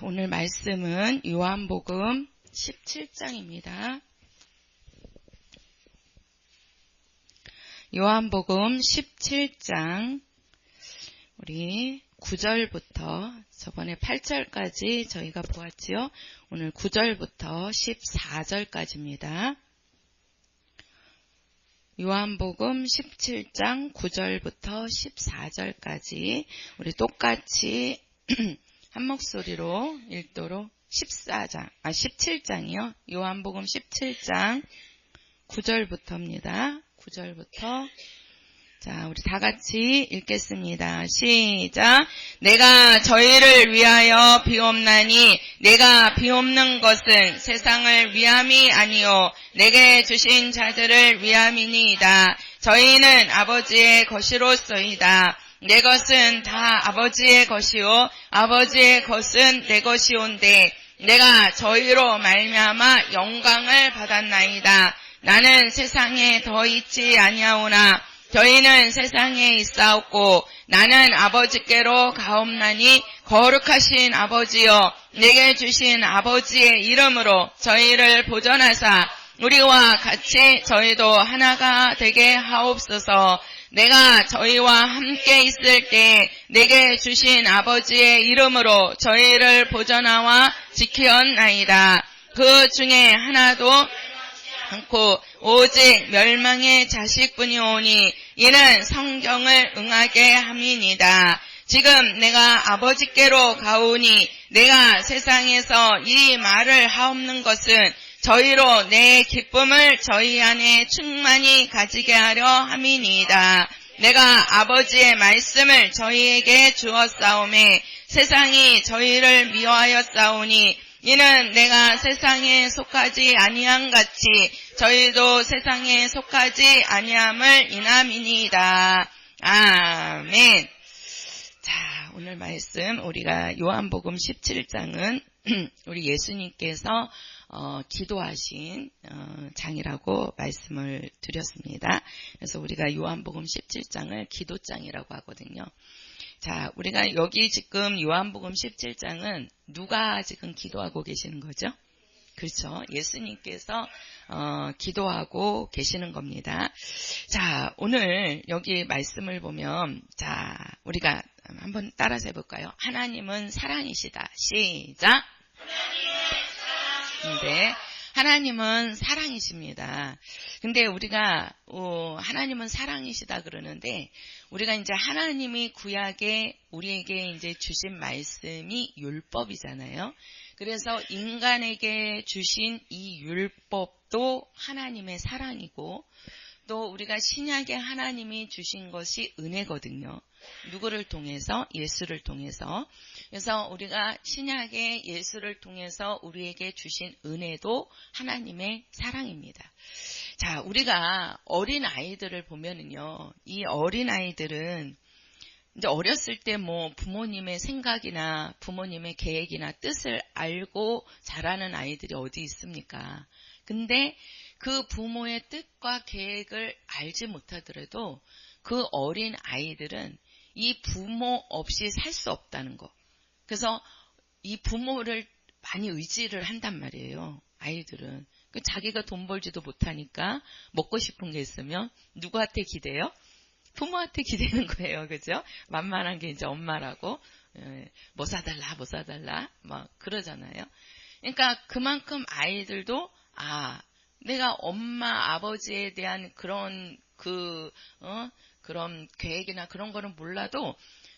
오늘 말씀은 요한복음 17장입니다. 요한복음 17장 우리 9절부터 저번에 8절까지 저희가 보았지요. 오늘 9절부터 14절까지입니다. 요한복음 17장 9절부터 14절까지 우리 똑같이 한 목소리로 읽도록 17장이요. 요한복음 17장 9절부터입니다. 9절부터 자, 우리 다 같이 읽겠습니다. 시작. 내가 저희를 위하여 비옵나니 내가 비옵는 것은 세상을 위함이 아니요 내게 주신 자들을 위함이니이다. 저희는 아버지의 것이로소이다. 내 것은 다 아버지의 것이요 아버지의 것은 내 것이온데 내가 저희로 말미암아 영광을 받았나이다. 나는 세상에 더 있지 아니하오나 저희는 세상에 있사옵고 나는 아버지께로 가옵나니 거룩하신 아버지여 내게 주신 아버지의 이름으로 저희를 보존하사 우리와 같이 저희도 하나가 되게 하옵소서. 내가 저희와 함께 있을 때 내게 주신 아버지의 이름으로 저희를 보존하와 지키었나이다. 그 중에 하나도 않고 오직 멸망의 자식뿐이오니 이는 성경을 응하게 함이니이다. 지금 내가 아버지께로 가오니 내가 세상에서 이 말을 하옵는 것은 저희로 내 기쁨을 저희 안에 충만히 가지게 하려 함이니이다. 내가 아버지의 말씀을 저희에게 주었사오매 세상이 저희를 미워하였사오니 이는 내가 세상에 속하지 아니함 같이 저희도 세상에 속하지 아니함을 인함이니이다. 아멘. 자, 오늘 말씀 우리가 요한복음 17장은 우리 예수님께서 기도하신 장이라고 말씀을 드렸습니다. 그래서 우리가 요한복음 17장을 기도장이라고 하거든요. 자, 우리가 여기 지금 요한복음 17장은 누가 지금 기도하고 계시는 거죠? 그렇죠. 예수님께서 기도하고 계시는 겁니다. 자, 오늘 여기 말씀을 보면 자, 우리가 한번 따라서 해볼까요? 하나님은 사랑이시다. 시작. 네. 하나님은 사랑이십니다. 근데 우리가 하나님은 사랑이시다 그러는데 우리가 이제 하나님이 구약에 우리에게 이제 주신 말씀이 율법이잖아요. 그래서 인간에게 주신 이 율법도 하나님의 사랑이고 또 우리가 신약에 하나님이 주신 것이 은혜거든요. 누구를 통해서? 예수를 통해서. 그래서 우리가 신약의 예수를 통해서 우리에게 주신 은혜도 하나님의 사랑입니다. 자, 우리가 어린 아이들을 보면은요, 이 어린 아이들은 이제 어렸을 때 뭐 부모님의 생각이나 부모님의 계획이나 뜻을 알고 자라는 아이들이 어디 있습니까? 근데 그 부모의 뜻과 계획을 알지 못하더라도 그 어린 아이들은 이 부모 없이 살 수 없다는 거. 그래서 이 부모를 많이 의지를 한단 말이에요. 아이들은. 자기가 돈 벌지도 못하니까 먹고 싶은 게 있으면 누구한테 기대요? 부모한테 기대는 거예요. 그죠? 만만한 게 이제 엄마라고. 뭐 사달라, 뭐 사달라. 막 그러잖아요. 그러니까 그만큼 아이들도 내가 엄마, 아버지에 대한 그런 그런 계획이나 그런 거는 몰라도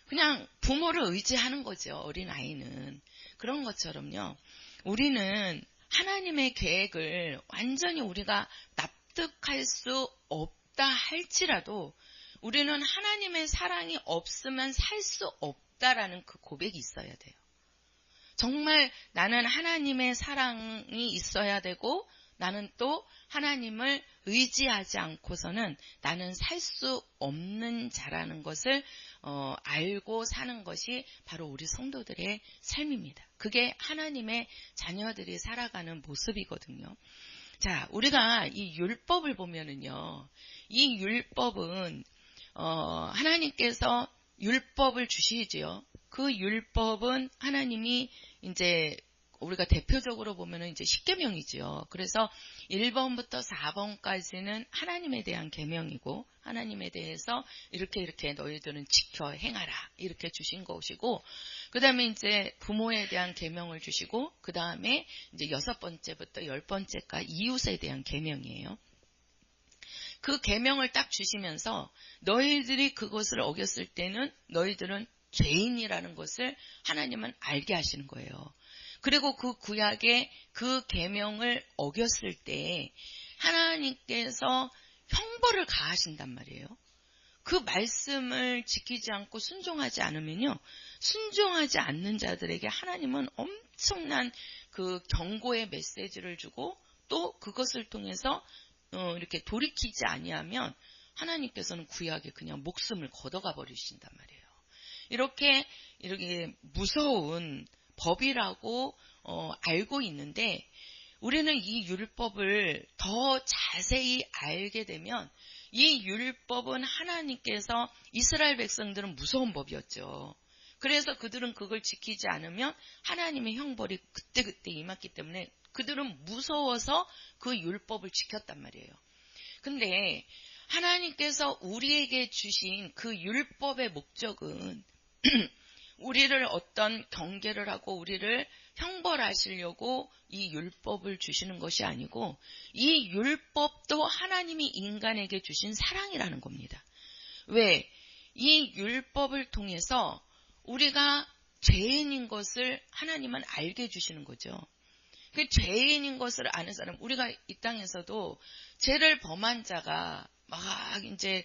그냥 부모를 의지하는 거죠. 어린 아이는. 그런 것처럼요. 우리는 하나님의 계획을 완전히 우리가 납득할 수 없다 할지라도 우리는 하나님의 사랑이 없으면 살 수 없다라는 그 고백이 있어야 돼요. 정말 나는 하나님의 사랑이 있어야 되고 나는 또 하나님을 의지하지 않고서는 나는 살 수 없는 자라는 것을 알고 사는 것이 바로 우리 성도들의 삶입니다. 그게 하나님의 자녀들이 살아가는 모습이거든요. 자, 우리가 이 율법을 보면은요, 이 율법은 하나님께서 율법을 주시지요. 그 율법은 하나님이 이제 우리가 대표적으로 보면은 이제 10계명이지요. 그래서 1번부터 4번까지는 하나님에 대한 계명이고 하나님에 대해서 이렇게 너희들은 지켜 행하라 이렇게 주신 것이고, 그다음에 이제 부모에 대한 계명을 주시고, 그다음에 이제 6번째부터 10번째까지 이웃에 대한 계명이에요. 그 계명을 딱 주시면서 너희들이 그것을 어겼을 때는 너희들은 죄인이라는 것을 하나님은 알게 하시는 거예요. 그리고 그 구약의 그 계명을 어겼을 때 하나님께서 형벌을 가하신단 말이에요. 그 말씀을 지키지 않고 순종하지 않으면요, 순종하지 않는 자들에게 하나님은 엄청난 그 경고의 메시지를 주고, 또 그것을 통해서 이렇게 돌이키지 아니하면 하나님께서는 구약에 그냥 목숨을 걷어가 버리신단 말이에요. 이렇게 무서운 법이라고 알고 있는데, 우리는 이 율법을 더 자세히 알게 되면 이 율법은 하나님께서 이스라엘 백성들은 무서운 법이었죠. 그래서 그들은 그걸 지키지 않으면 하나님의 형벌이 그때그때 임했기 때문에 그들은 무서워서 그 율법을 지켰단 말이에요. 근데 하나님께서 우리에게 주신 그 율법의 목적은 우리를 어떤 경계를 하고 우리를 형벌하시려고 이 율법을 주시는 것이 아니고, 이 율법도 하나님이 인간에게 주신 사랑이라는 겁니다. 왜? 이 율법을 통해서 우리가 죄인인 것을 하나님은 알게 해주시는 거죠. 그 죄인인 것을 아는 사람, 우리가 이 땅에서도 죄를 범한 자가 막 이제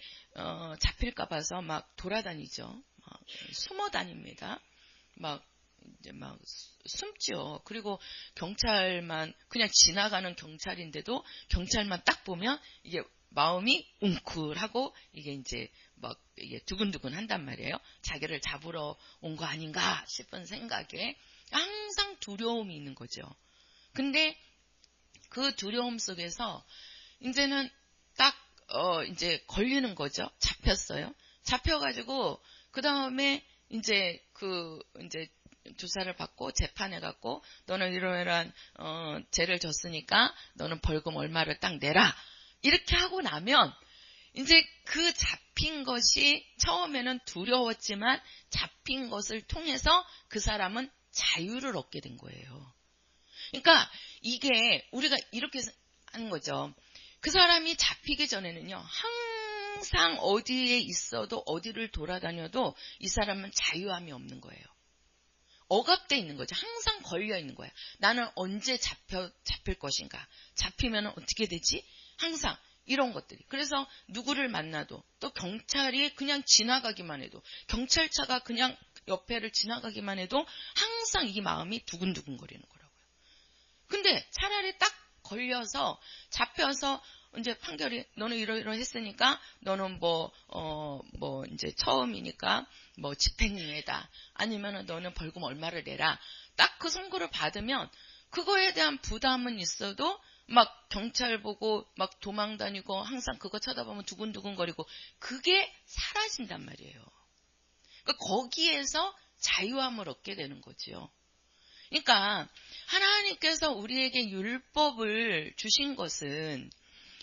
잡힐까 봐서 막 돌아다니죠. 막 숨어 다닙니다. 막 숨죠. 그리고 경찰만, 그냥 지나가는 경찰인데도 경찰만 딱 보면 이게 마음이 웅클하고 이게 이제 막 이게 두근두근 한단 말이에요. 자기를 잡으러 온 거 아닌가 싶은 생각에 항상 두려움이 있는 거죠. 근데 그 두려움 속에서 이제는 딱 이제 걸리는 거죠. 잡혔어요. 잡혀가지고 그 다음에 이제 조사를 받고 재판해 갖고 너는 이러이러한 죄를 졌으니까 너는 벌금 얼마를 딱 내라. 이렇게 하고 나면 이제 그 잡힌 것이 처음에는 두려웠지만 잡힌 것을 통해서 그 사람은 자유를 얻게 된 거예요. 그러니까 이게 우리가 이렇게 하는 거죠. 그 사람이 잡히기 전에는요, 항상 어디에 있어도 어디를 돌아다녀도 이 사람은 자유함이 없는 거예요. 억압되어 있는 거죠. 항상 걸려 있는 거예요. 나는 언제 잡힐 것인가? 잡히면 어떻게 되지? 항상 이런 것들이. 그래서 누구를 만나도, 또 경찰이 그냥 지나가기만 해도, 경찰차가 그냥 옆에를 지나가기만 해도 항상 이 마음이 두근두근 거리는 거라고요. 근데 차라리 딱 걸려서 잡혀서 이제 판결이 너는 이러이러 했으니까 너는 이제 처음이니까 집행유예다. 아니면은 너는 벌금 얼마를 내라. 딱 그 선고를 받으면 그거에 대한 부담은 있어도 막 경찰 보고 막 도망 다니고 항상 그거 쳐다보면 두근두근 거리고 그게 사라진단 말이에요. 그러니까 거기에서 자유함을 얻게 되는 거지요. 그러니까 하나님께서 우리에게 율법을 주신 것은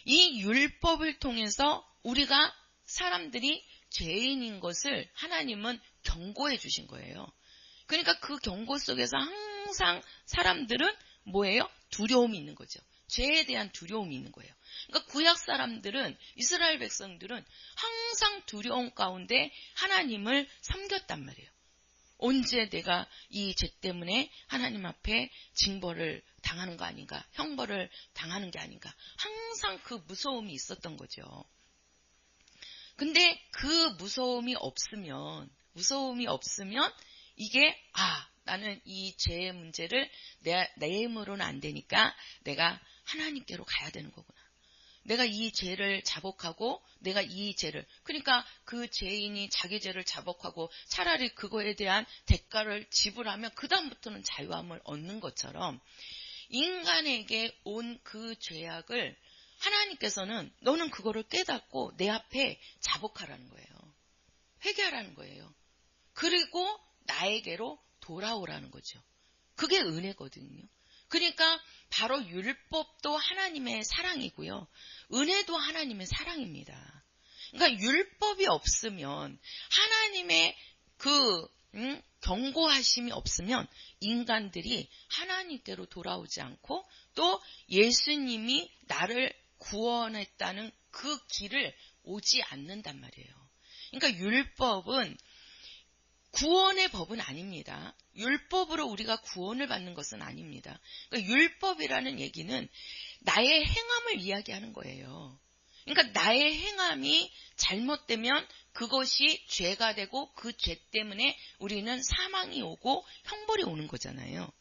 이 율법을 통해서 우리가 사람들이 죄인인 것을 하나님은 경고해 주신 거예요. 그러니까 그 경고 속에서 항상 사람들은 뭐예요? 두려움이 있는 거죠. 죄에 대한 두려움이 있는 거예요. 그러니까 구약 사람들은, 이스라엘 백성들은 항상 두려움 가운데 하나님을 섬겼단 말이에요. 언제 내가 이 죄 때문에 하나님 앞에 징벌을 당하는 거 아닌가, 형벌을 당하는 게 아닌가, 항상 그 무서움이 있었던 거죠. 근데 그 무서움이 없으면 이게 나는 이 죄의 문제를 내 힘으로는 안 되니까 내가 하나님께로 가야 되는 거구나. 내가 이 죄를 자복하고 내가 이 죄를, 그러니까 그 죄인이 자기 죄를 자복하고 차라리 그거에 대한 대가를 지불하면 그 다음부터는 자유함을 얻는 것처럼 인간에게 온 그 죄악을 하나님께서는 너는 그거를 깨닫고 내 앞에 자복하라는 거예요. 회개하라는 거예요. 그리고 나에게로 돌아오라는 거죠. 그게 은혜거든요. 그러니까 바로 율법도 하나님의 사랑이고요. 은혜도 하나님의 사랑입니다. 그러니까 율법이 없으면 하나님의 경고하심이 없으면 인간들이 하나님께로 돌아오지 않고 또 예수님이 나를 구원했다는 그 길을 오지 않는단 말이에요. 그러니까 율법은 구원의 법은 아닙니다. 율법으로 우리가 구원을 받는 것은 아닙니다. 그러니까 율법이라는 얘기는 나의 행함을 이야기하는 거예요. 그러니까 나의 행함이 잘못되면 그것이 죄가 되고 그 죄 때문에 우리는 사망이 오고 형벌이 오는 거잖아요.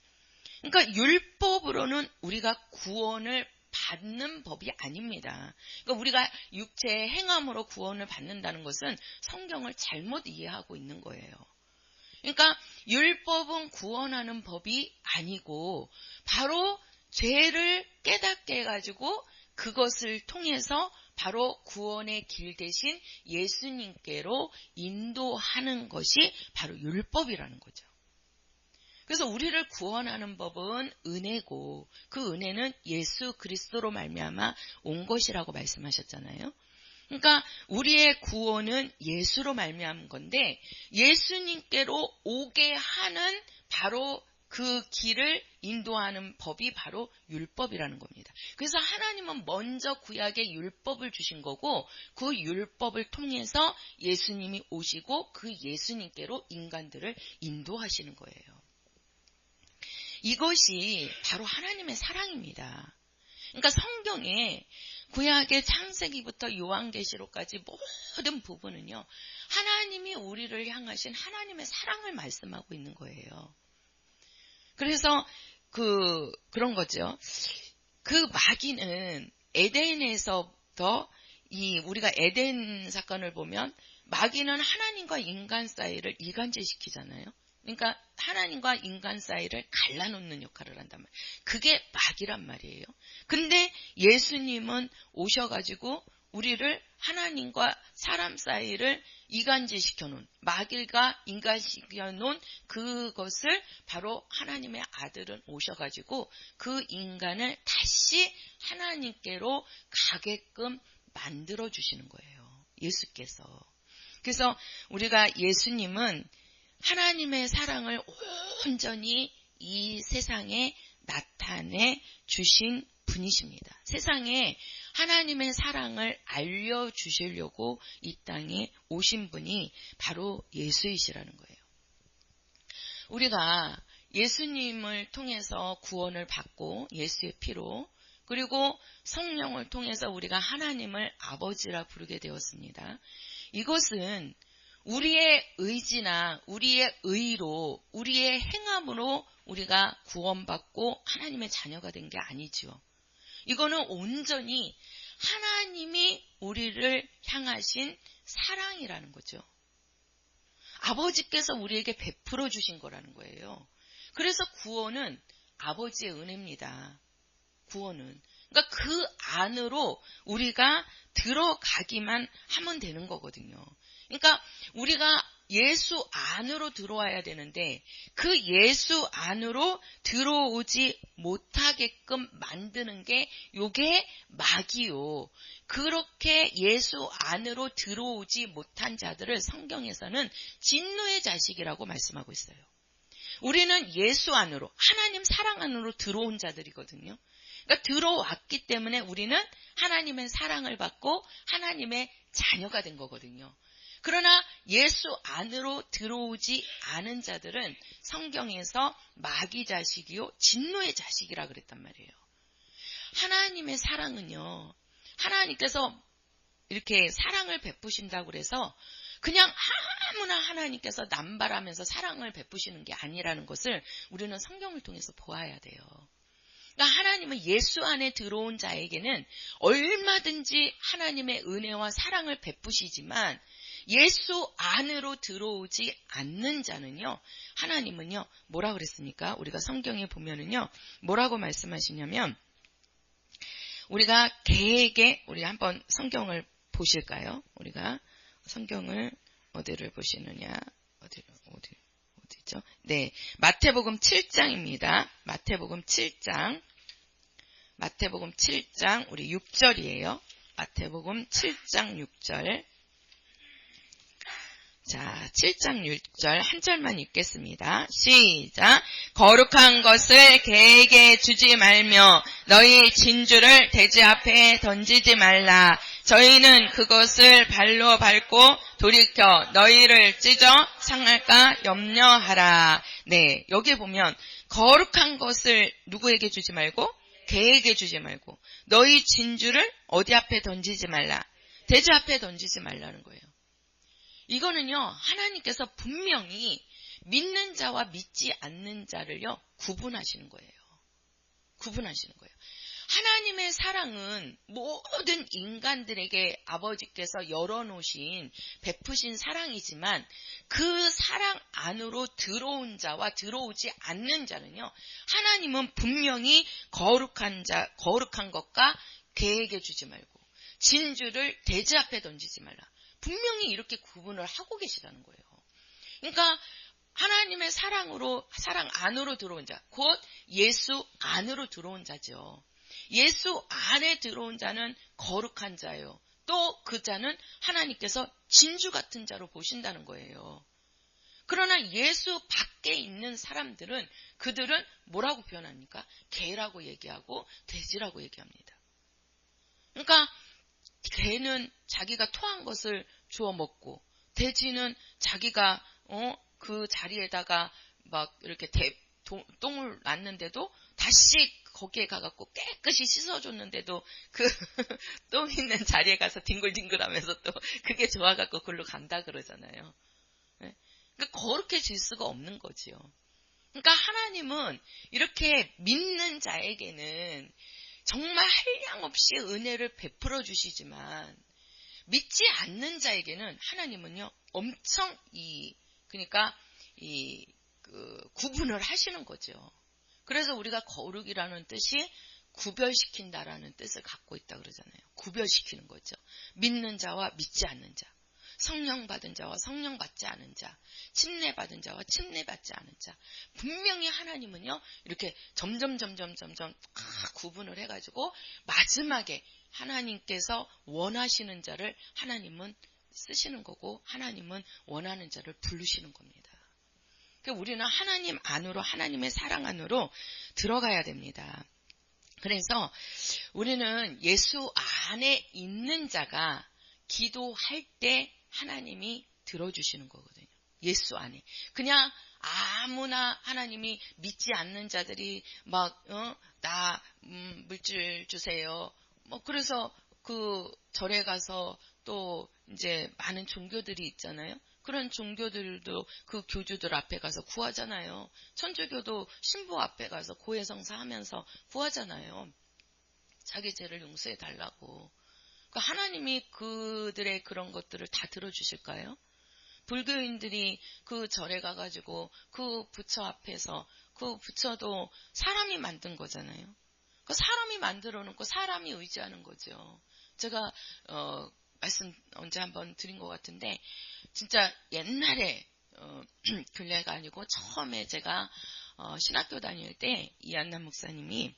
그러니까 율법으로는 우리가 구원을 받는 법이 아닙니다. 그러니까 우리가 육체의 행함으로 구원을 받는다는 것은 성경을 잘못 이해하고 있는 거예요. 그러니까 율법은 구원하는 법이 아니고 바로 죄를 깨닫게 해가지고 그것을 통해서 바로 구원의 길 대신 예수님께로 인도하는 것이 바로 율법이라는 거죠. 그래서 우리를 구원하는 법은 은혜고 그 은혜는 예수 그리스도로 말미암아 온 것이라고 말씀하셨잖아요. 그러니까 우리의 구원은 예수로 말미암은 건데 예수님께로 오게 하는 바로 그 길을 인도하는 법이 바로 율법이라는 겁니다. 그래서 하나님은 먼저 구약의 율법을 주신 거고 그 율법을 통해서 예수님이 오시고 그 예수님께로 인간들을 인도하시는 거예요. 이것이 바로 하나님의 사랑입니다. 그러니까 성경에 구약의 창세기부터 요한계시록까지 모든 부분은요. 하나님이 우리를 향하신 하나님의 사랑을 말씀하고 있는 거예요. 그래서 그런 거죠. 그 마귀는 에덴에서부터 우리가 에덴 사건을 보면 마귀는 하나님과 인간 사이를 이간질시키잖아요. 그러니까 하나님과 인간 사이를 갈라놓는 역할을 한단 말이에요. 그게 마귀란 말이에요. 근데 예수님은 오셔가지고 우리를 하나님과 사람 사이를 이간질시켜놓은 마귀가 인간시켜놓은 그것을 바로 하나님의 아들은 오셔가지고 그 인간을 다시 하나님께로 가게끔 만들어주시는 거예요. 예수께서. 그래서 우리가 예수님은 하나님의 사랑을 온전히 이 세상에 나타내 주신 분이십니다. 세상에 하나님의 사랑을 알려주시려고 이 땅에 오신 분이 바로 예수이시라는 거예요. 우리가 예수님을 통해서 구원을 받고 예수의 피로 그리고 성령을 통해서 우리가 하나님을 아버지라 부르게 되었습니다. 이것은 우리의 의지나 우리의 의로 우리의 행함으로 우리가 구원받고 하나님의 자녀가 된 게 아니죠. 이거는 온전히 하나님이 우리를 향하신 사랑이라는 거죠. 아버지께서 우리에게 베풀어 주신 거라는 거예요. 그래서 구원은 아버지의 은혜입니다. 구원은. 그러니까 그 안으로 우리가 들어가기만 하면 되는 거거든요. 그러니까 우리가 예수 안으로 들어와야 되는데 그 예수 안으로 들어오지 못하게끔 만드는 게 요게 마귀요. 그렇게 예수 안으로 들어오지 못한 자들을 성경에서는 진노의 자식이라고 말씀하고 있어요. 우리는 예수 안으로 하나님 사랑 안으로 들어온 자들이거든요. 그러니까 들어왔기 때문에 우리는 하나님의 사랑을 받고 하나님의 자녀가 된 거거든요. 그러나 예수 안으로 들어오지 않은 자들은 성경에서 마귀 자식이요 진노의 자식이라 그랬단 말이에요. 하나님의 사랑은요. 하나님께서 이렇게 사랑을 베푸신다고 그래서 그냥 아무나 하나님께서 남발하면서 사랑을 베푸시는 게 아니라는 것을 우리는 성경을 통해서 보아야 돼요. 그러니까 하나님은 예수 안에 들어온 자에게는 얼마든지 하나님의 은혜와 사랑을 베푸시지만 예수 안으로 들어오지 않는 자는요. 하나님은요. 뭐라 그랬습니까? 우리가 성경에 보면은요. 뭐라고 말씀하시냐면 우리가 개에게 우리 한번 성경을 보실까요? 우리가 성경을 어디를 보시느냐? 어디죠? 네, 마태복음 7장입니다. 마태복음 7장 우리 6절이에요. 마태복음 7장 6절. 자, 7장 6절 한 절만 읽겠습니다. 시작. 거룩한 것을 개에게 주지 말며 너희 진주를 돼지 앞에 던지지 말라. 저희는 그것을 발로 밟고 돌이켜 너희를 찢어 상할까 염려하라. 네, 여기 보면 거룩한 것을 누구에게 주지 말고 개에게 주지 말고 너희 진주를 어디 앞에 던지지 말라. 돼지 앞에 던지지 말라는 거예요. 이거는요, 하나님께서 분명히 믿는 자와 믿지 않는 자를요, 구분하시는 거예요. 하나님의 사랑은 모든 인간들에게 아버지께서 열어놓으신, 베푸신 사랑이지만 그 사랑 안으로 들어온 자와 들어오지 않는 자는요, 하나님은 분명히 거룩한 것과 개에게 주지 말고 진주를 돼지 앞에 던지지 말라. 분명히 이렇게 구분을 하고 계시다는 거예요. 그러니까 하나님의 사랑 안으로 들어온 자, 곧 예수 안으로 들어온 자죠. 예수 안에 들어온 자는 거룩한 자예요. 또 그 자는 하나님께서 진주 같은 자로 보신다는 거예요. 그러나 예수 밖에 있는 사람들은 그들은 뭐라고 표현합니까? 개라고 얘기하고 돼지라고 얘기합니다. 그러니까 개는 자기가 토한 것을 주워 먹고 돼지는 자기가 그 자리에다가 막 이렇게 똥을 놨는데도 다시 거기에 가갖고 깨끗이 씻어줬는데도 그 똥 있는 자리에 가서 뒹굴뒹굴하면서 또 그게 좋아갖고 그걸로 간다 그러잖아요. 그러니까 거룩해질 수가 없는 거지요. 그러니까 하나님은 이렇게 믿는 자에게는 정말 한량없이 은혜를 베풀어 주시지만 믿지 않는 자에게는 하나님은요 엄청 구분을 하시는 거죠. 그래서 우리가 거룩이라는 뜻이 구별시킨다라는 뜻을 갖고 있다 그러잖아요. 구별시키는 거죠. 믿는 자와 믿지 않는 자, 성령 받은 자와 성령 받지 않은 자, 침례 받은 자와 침례 받지 않은 자. 분명히 하나님은요 이렇게 점점 구분을 해가지고 마지막에 하나님께서 원하시는 자를 하나님은 쓰시는 거고 하나님은 원하는 자를 부르시는 겁니다. 그러니까 우리는 하나님 안으로, 하나님의 사랑 안으로 들어가야 됩니다. 그래서 우리는 예수 안에 있는 자가 기도할 때 하나님이 들어주시는 거거든요. 예수 안에. 그냥 아무나 하나님이 믿지 않는 자들이 나 물질 주세요. 그래서 그 절에 가서 또 이제 많은 종교들이 있잖아요. 그런 종교들도 그 교주들 앞에 가서 구하잖아요. 천주교도 신부 앞에 가서 고해성사 하면서 구하잖아요. 자기 죄를 용서해 달라고. 하나님이 그들의 그런 것들을 다 들어주실까요? 불교인들이 그 절에 가가지고 그 부처 앞에서 그 부처도 사람이 만든 거잖아요. 그 사람이 만들어 놓고 사람이 의지하는 거죠. 제가 말씀 언제 한번 드린 것 같은데 진짜 옛날에 근래가 아니고 처음에 제가 신학교 다닐 때 이한남 목사님이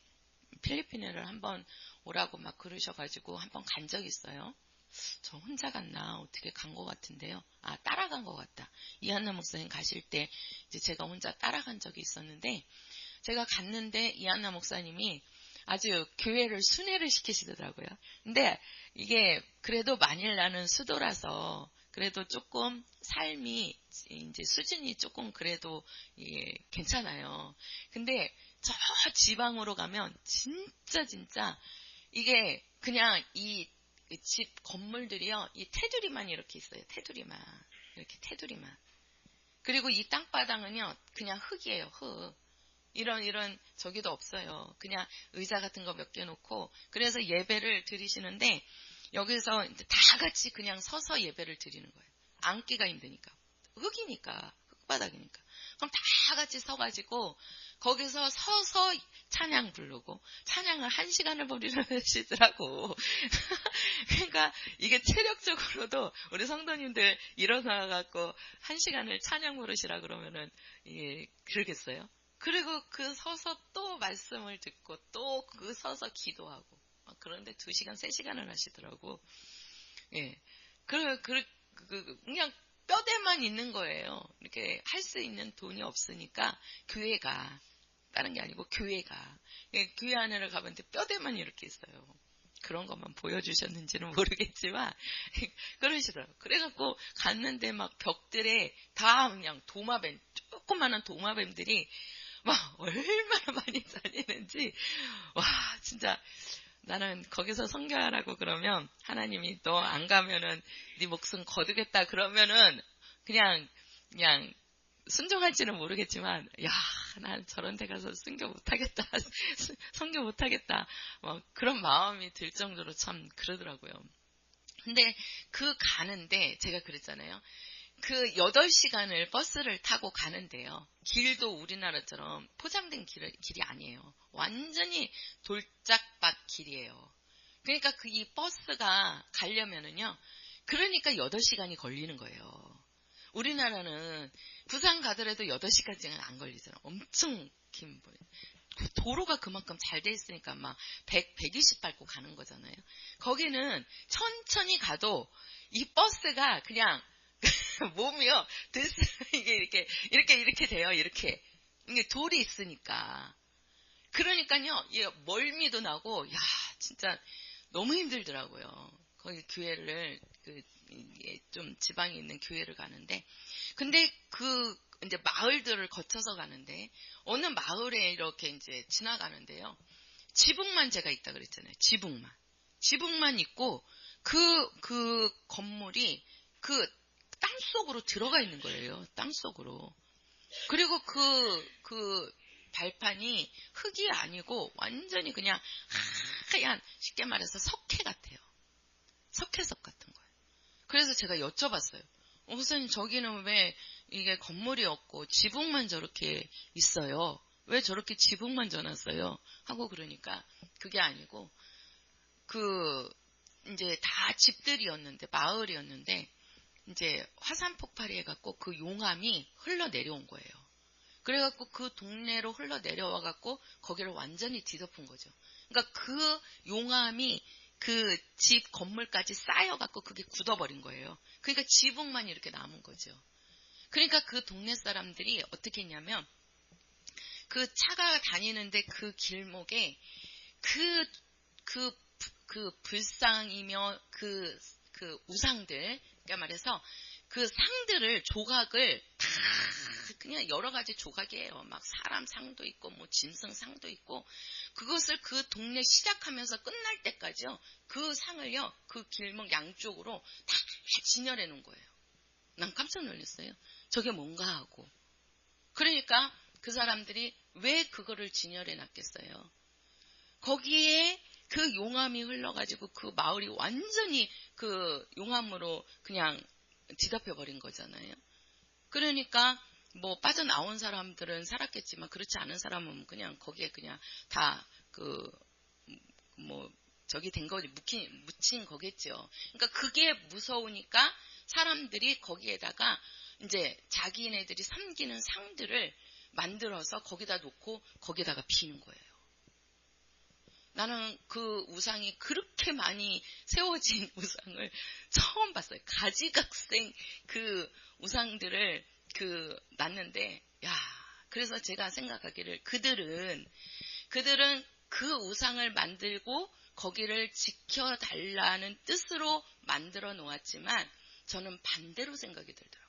필리핀을 한번 오라고 막 그러셔가지고 한번 간 적이 있어요. 저 혼자 갔나 어떻게 간 것 같은데요. 따라간 것 같다. 이한남 목사님 가실 때 이제 제가 혼자 따라간 적이 있었는데 제가 갔는데 이한남 목사님이 아주 교회를 순회를 시키시더라고요. 근데 이게 그래도 마닐라는 수도라서 그래도 조금 삶이 이제 수준이 조금 그래도 괜찮아요. 근데 저 지방으로 가면 진짜 이게 그냥 이 집 건물들이요, 이 테두리만 이렇게 있어요. 테두리만. 그리고 이 땅바닥은요, 그냥 흙이에요, 흙. 이런 저기도 없어요. 그냥 의자 같은 거 몇 개 놓고, 그래서 예배를 드리시는데, 여기서 이제 다 같이 그냥 서서 예배를 드리는 거예요. 앉기가 힘드니까. 흙이니까, 흙바닥이니까. 그럼 다 같이 서가지고 거기서 서서 찬양 부르고 찬양을 1시간을 부르시더라고. 그러니까 이게 체력적으로도 우리 성도님들 일어나갖고 1시간을 찬양 부르시라 그러면은 그러겠어요? 그리고 그 서서 또 말씀을 듣고 또 그 서서 기도하고 그런데 2시간, 3시간을 하시더라고. 예. 그냥 뼈대만 있는 거예요. 이렇게 할 수 있는 돈이 없으니까 교회가, 다른 게 아니고 교회가. 교회 안에를 가면 뼈대만 이렇게 있어요. 그런 것만 보여주셨는지는 모르겠지만, 그러시더라고요. 그래갖고 갔는데 막 벽들에 다 그냥 도마뱀, 조그마한 도마뱀들이 막 얼마나 많이 다니는지, 와, 진짜. 나는 거기서 선교하라고 그러면 하나님이 너 안 가면은 네 목숨 거두겠다 그러면은 그냥 순종할지는 모르겠지만 야, 난 저런 데 가서 순교 못하겠다. 선교 못하겠다. 그런 마음이 들 정도로 참 그러더라고요. 근데 가는데 제가 그랬잖아요. 8시간을 버스를 타고 가는데요. 길도 우리나라처럼 포장된 길이 아니에요. 완전히 돌짝밭 길이에요. 그러니까 이 버스가 가려면은요. 그러니까 8시간이 걸리는 거예요. 우리나라는 부산 가더라도 8시까지는 안 걸리잖아요. 엄청 긴 도로가 그만큼 잘 돼 있으니까 막 120 밟고 가는 거잖아요. 거기는 천천히 가도 이 버스가 그냥 몸이요. 이게 이렇게 돼요. 이렇게. 이게 돌이 있으니까. 그러니까요. 멀미도 나고, 야, 진짜 너무 힘들더라고요. 거기 교회를, 좀 지방에 있는 교회를 가는데. 근데 이제 마을들을 거쳐서 가는데, 어느 마을에 이렇게 이제 지나가는데요. 지붕만 제가 있다 그랬잖아요. 지붕만 있고, 그 건물이 땅속으로 들어가 있는 거예요. 땅속으로. 그리고 그 발판이 흙이 아니고 완전히 그냥 하얀, 쉽게 말해서 석회 같아요. 석회석 같은 거예요. 그래서 제가 여쭤봤어요. 목사님, 저기는 왜 이게 건물이 없고 지붕만 저렇게 있어요? 왜 저렇게 지붕만 져놨어요? 하고 그러니까 그게 아니고 이제 다 집들이었는데, 마을이었는데 이제 화산 폭발이 해갖고 그 용암이 흘러내려온 거예요. 그래갖고 그 동네로 흘러내려와갖고 거기를 완전히 뒤덮은 거죠. 그러니까 그 용암이 그 집 건물까지 쌓여갖고 그게 굳어버린 거예요. 그러니까 지붕만 이렇게 남은 거죠. 그러니까 그 동네 사람들이 어떻게 했냐면 그 차가 다니는데 그 길목에 그 불상이며 그 우상들, 그러니까 말해서 그 상들을, 조각을 다 그냥 여러 가지 조각이에요. 막 사람 상도 있고 뭐 짐승 상도 있고, 그것을 그 동네 시작하면서 끝날 때까지요. 그 상을요. 그 길목 양쪽으로 다 진열해 놓은 거예요. 난 깜짝 놀랐어요. 저게 뭔가 하고. 그러니까 그 사람들이 왜 그거를 진열해 놨겠어요. 거기에 그 용암이 흘러가지고 그 마을이 완전히 그 용암으로 그냥 뒤덮여 버린 거잖아요. 그러니까 뭐 빠져나온 사람들은 살았겠지만 그렇지 않은 사람은 그냥 거기에 그냥 다 저기 된 거지, 묻힌 거겠죠. 그러니까 그게 무서우니까 사람들이 거기에다가 이제 자기네들이 섬기는 상들을 만들어서 거기다 놓고 거기다가 피는 거예요. 나는 그 우상이 그렇게 많이 세워진 우상을 처음 봤어요. 가지각생 그 우상들을 놨는데, 야, 그래서 제가 생각하기를 그들은 그 우상을 만들고 거기를 지켜달라는 뜻으로 만들어 놓았지만 저는 반대로 생각이 들더라고요.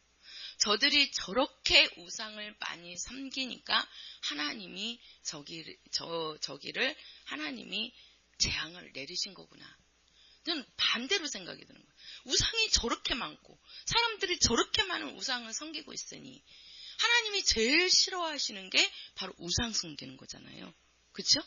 저들이 저렇게 우상을 많이 섬기니까 하나님이 저기를 하나님이 재앙을 내리신 거구나. 저는 반대로 생각이 드는 거예요. 우상이 저렇게 많고 사람들이 저렇게 많은 우상을 섬기고 있으니 하나님이 제일 싫어하시는 게 바로 우상 섬기는 거잖아요. 그렇죠?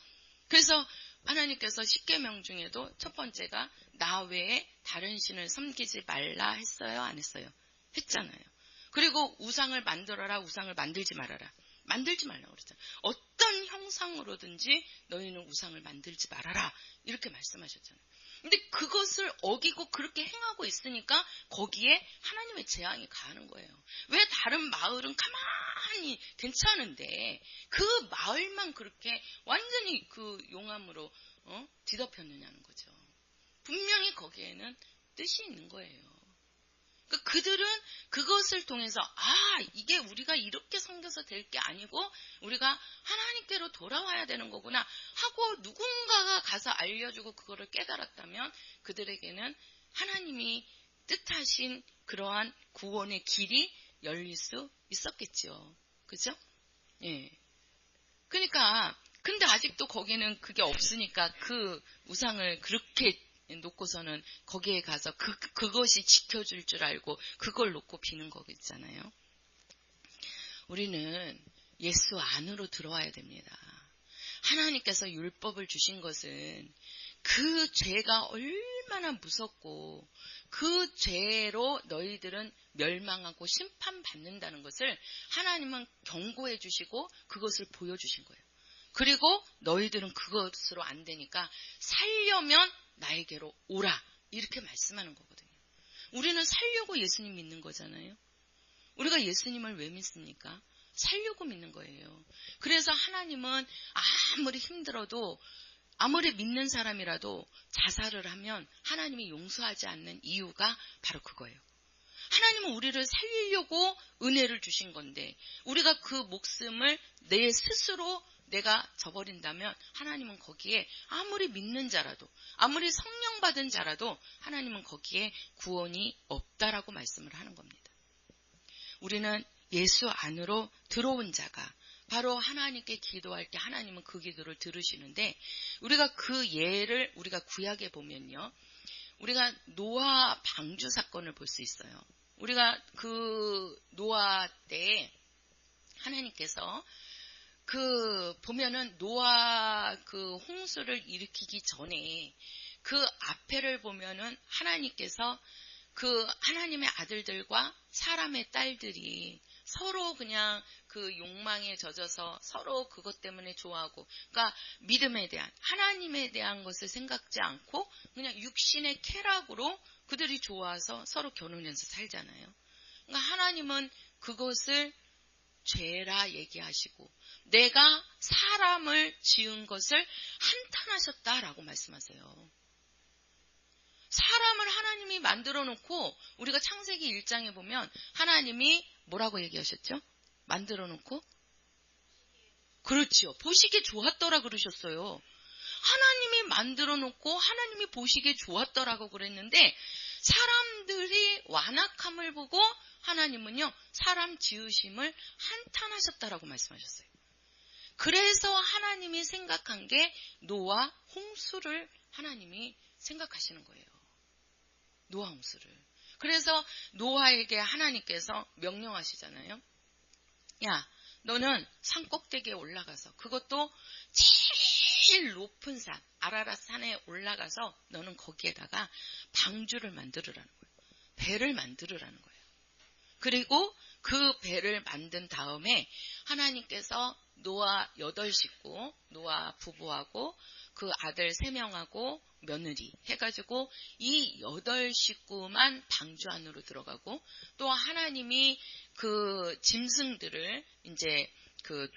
그래서 하나님께서 십계명 중에도 첫 번째가 나 외에 다른 신을 섬기지 말라 했어요? 안 했어요? 했잖아요. 그리고 우상을 만들어라, 우상을 만들지 말아라. 만들지 말라고 그랬잖아요. 어떤 형상으로든지 너희는 우상을 만들지 말아라. 이렇게 말씀하셨잖아요. 근데 그것을 어기고 그렇게 행하고 있으니까 거기에 하나님의 재앙이 가하는 거예요. 왜 다른 마을은 가만히 괜찮은데 그 마을만 그렇게 완전히 그 용암으로 뒤덮였느냐는 거죠. 분명히 거기에는 뜻이 있는 거예요. 그들은 그것을 통해서 이게 우리가 이렇게 섬겨서 될 게 아니고 우리가 하나님께로 돌아와야 되는 거구나 하고 누군가가 가서 알려주고 그거를 깨달았다면 그들에게는 하나님이 뜻하신 그러한 구원의 길이 열릴 수 있었겠죠. 그죠? 예. 그러니까 근데 아직도 거기는 그게 없으니까 그 우상을 그렇게 놓고서는 거기에 가서 그것이 지켜줄 줄 알고 그걸 놓고 비는 거겠잖아요. 우리는 예수 안으로 들어와야 됩니다. 하나님께서 율법을 주신 것은 그 죄가 얼마나 무섭고 그 죄로 너희들은 멸망하고 심판받는다는 것을 하나님은 경고해 주시고 그것을 보여주신 거예요. 그리고 너희들은 그것으로 안 되니까 살려면 나에게로 오라 이렇게 말씀하는 거거든요. 우리는 살려고 예수님 믿는 거잖아요. 우리가 예수님을 왜 믿습니까? 살려고 믿는 거예요. 그래서 하나님은 아무리 힘들어도 아무리 믿는 사람이라도 자살을 하면 하나님이 용서하지 않는 이유가 바로 그거예요. 하나님은 우리를 살리려고 은혜를 주신 건데 우리가 그 목숨을 내 스스로 내가 저버린다면 하나님은 거기에 아무리 믿는 자라도 아무리 성령 받은 자라도 하나님은 거기에 구원이 없다라고 말씀을 하는 겁니다. 우리는 예수 안으로 들어온 자가 바로 하나님께 기도할 때 하나님은 그 기도를 들으시는데 우리가 그 예를 우리가 구약에 보면요. 우리가 노아 방주 사건을 볼 수 있어요. 우리가 그 노아 때에 하나님께서 보면은 노아 그 홍수를 일으키기 전에 그 앞에를 보면은 하나님께서 그 하나님의 아들들과 사람의 딸들이 서로 그냥 그 욕망에 젖어서 서로 그것 때문에 좋아하고 그러니까 믿음에 대한 하나님에 대한 것을 생각지 않고 그냥 육신의 쾌락으로 그들이 좋아서 서로 결혼해서 살잖아요. 그러니까 하나님은 그것을 죄라 얘기하시고 내가 사람을 지은 것을 한탄하셨다라고 말씀하세요. 사람을 하나님이 만들어 놓고 우리가 창세기 1장에 보면 하나님이 뭐라고 얘기하셨죠? 만들어 놓고 그렇죠. 보시기에 좋았더라 그러셨어요. 하나님이 만들어 놓고 하나님이 보시기에 좋았더라고 그랬는데 사람들이 완악함을 보고 하나님은요 사람 지으심을 한탄하셨다라고 말씀하셨어요. 그래서 하나님이 생각한 게 노아 홍수를 하나님이 생각하시는 거예요. 노아 홍수를. 그래서 노아에게 하나님께서 명령하시잖아요. 야, 너는 산 꼭대기에 올라가서 그것도 제일 높은 산, 아라랏 산에 올라가서 너는 거기에다가 방주를 만들으라는 거예요. 배를 만들으라는 거예요. 그리고 그 배를 만든 다음에 하나님께서 노아 8식구, 노아 부부하고 그 아들 3명하고 며느리 해가지고 이 8식구만 방주 안으로 들어가고 또 하나님이 그 짐승들을 이제 그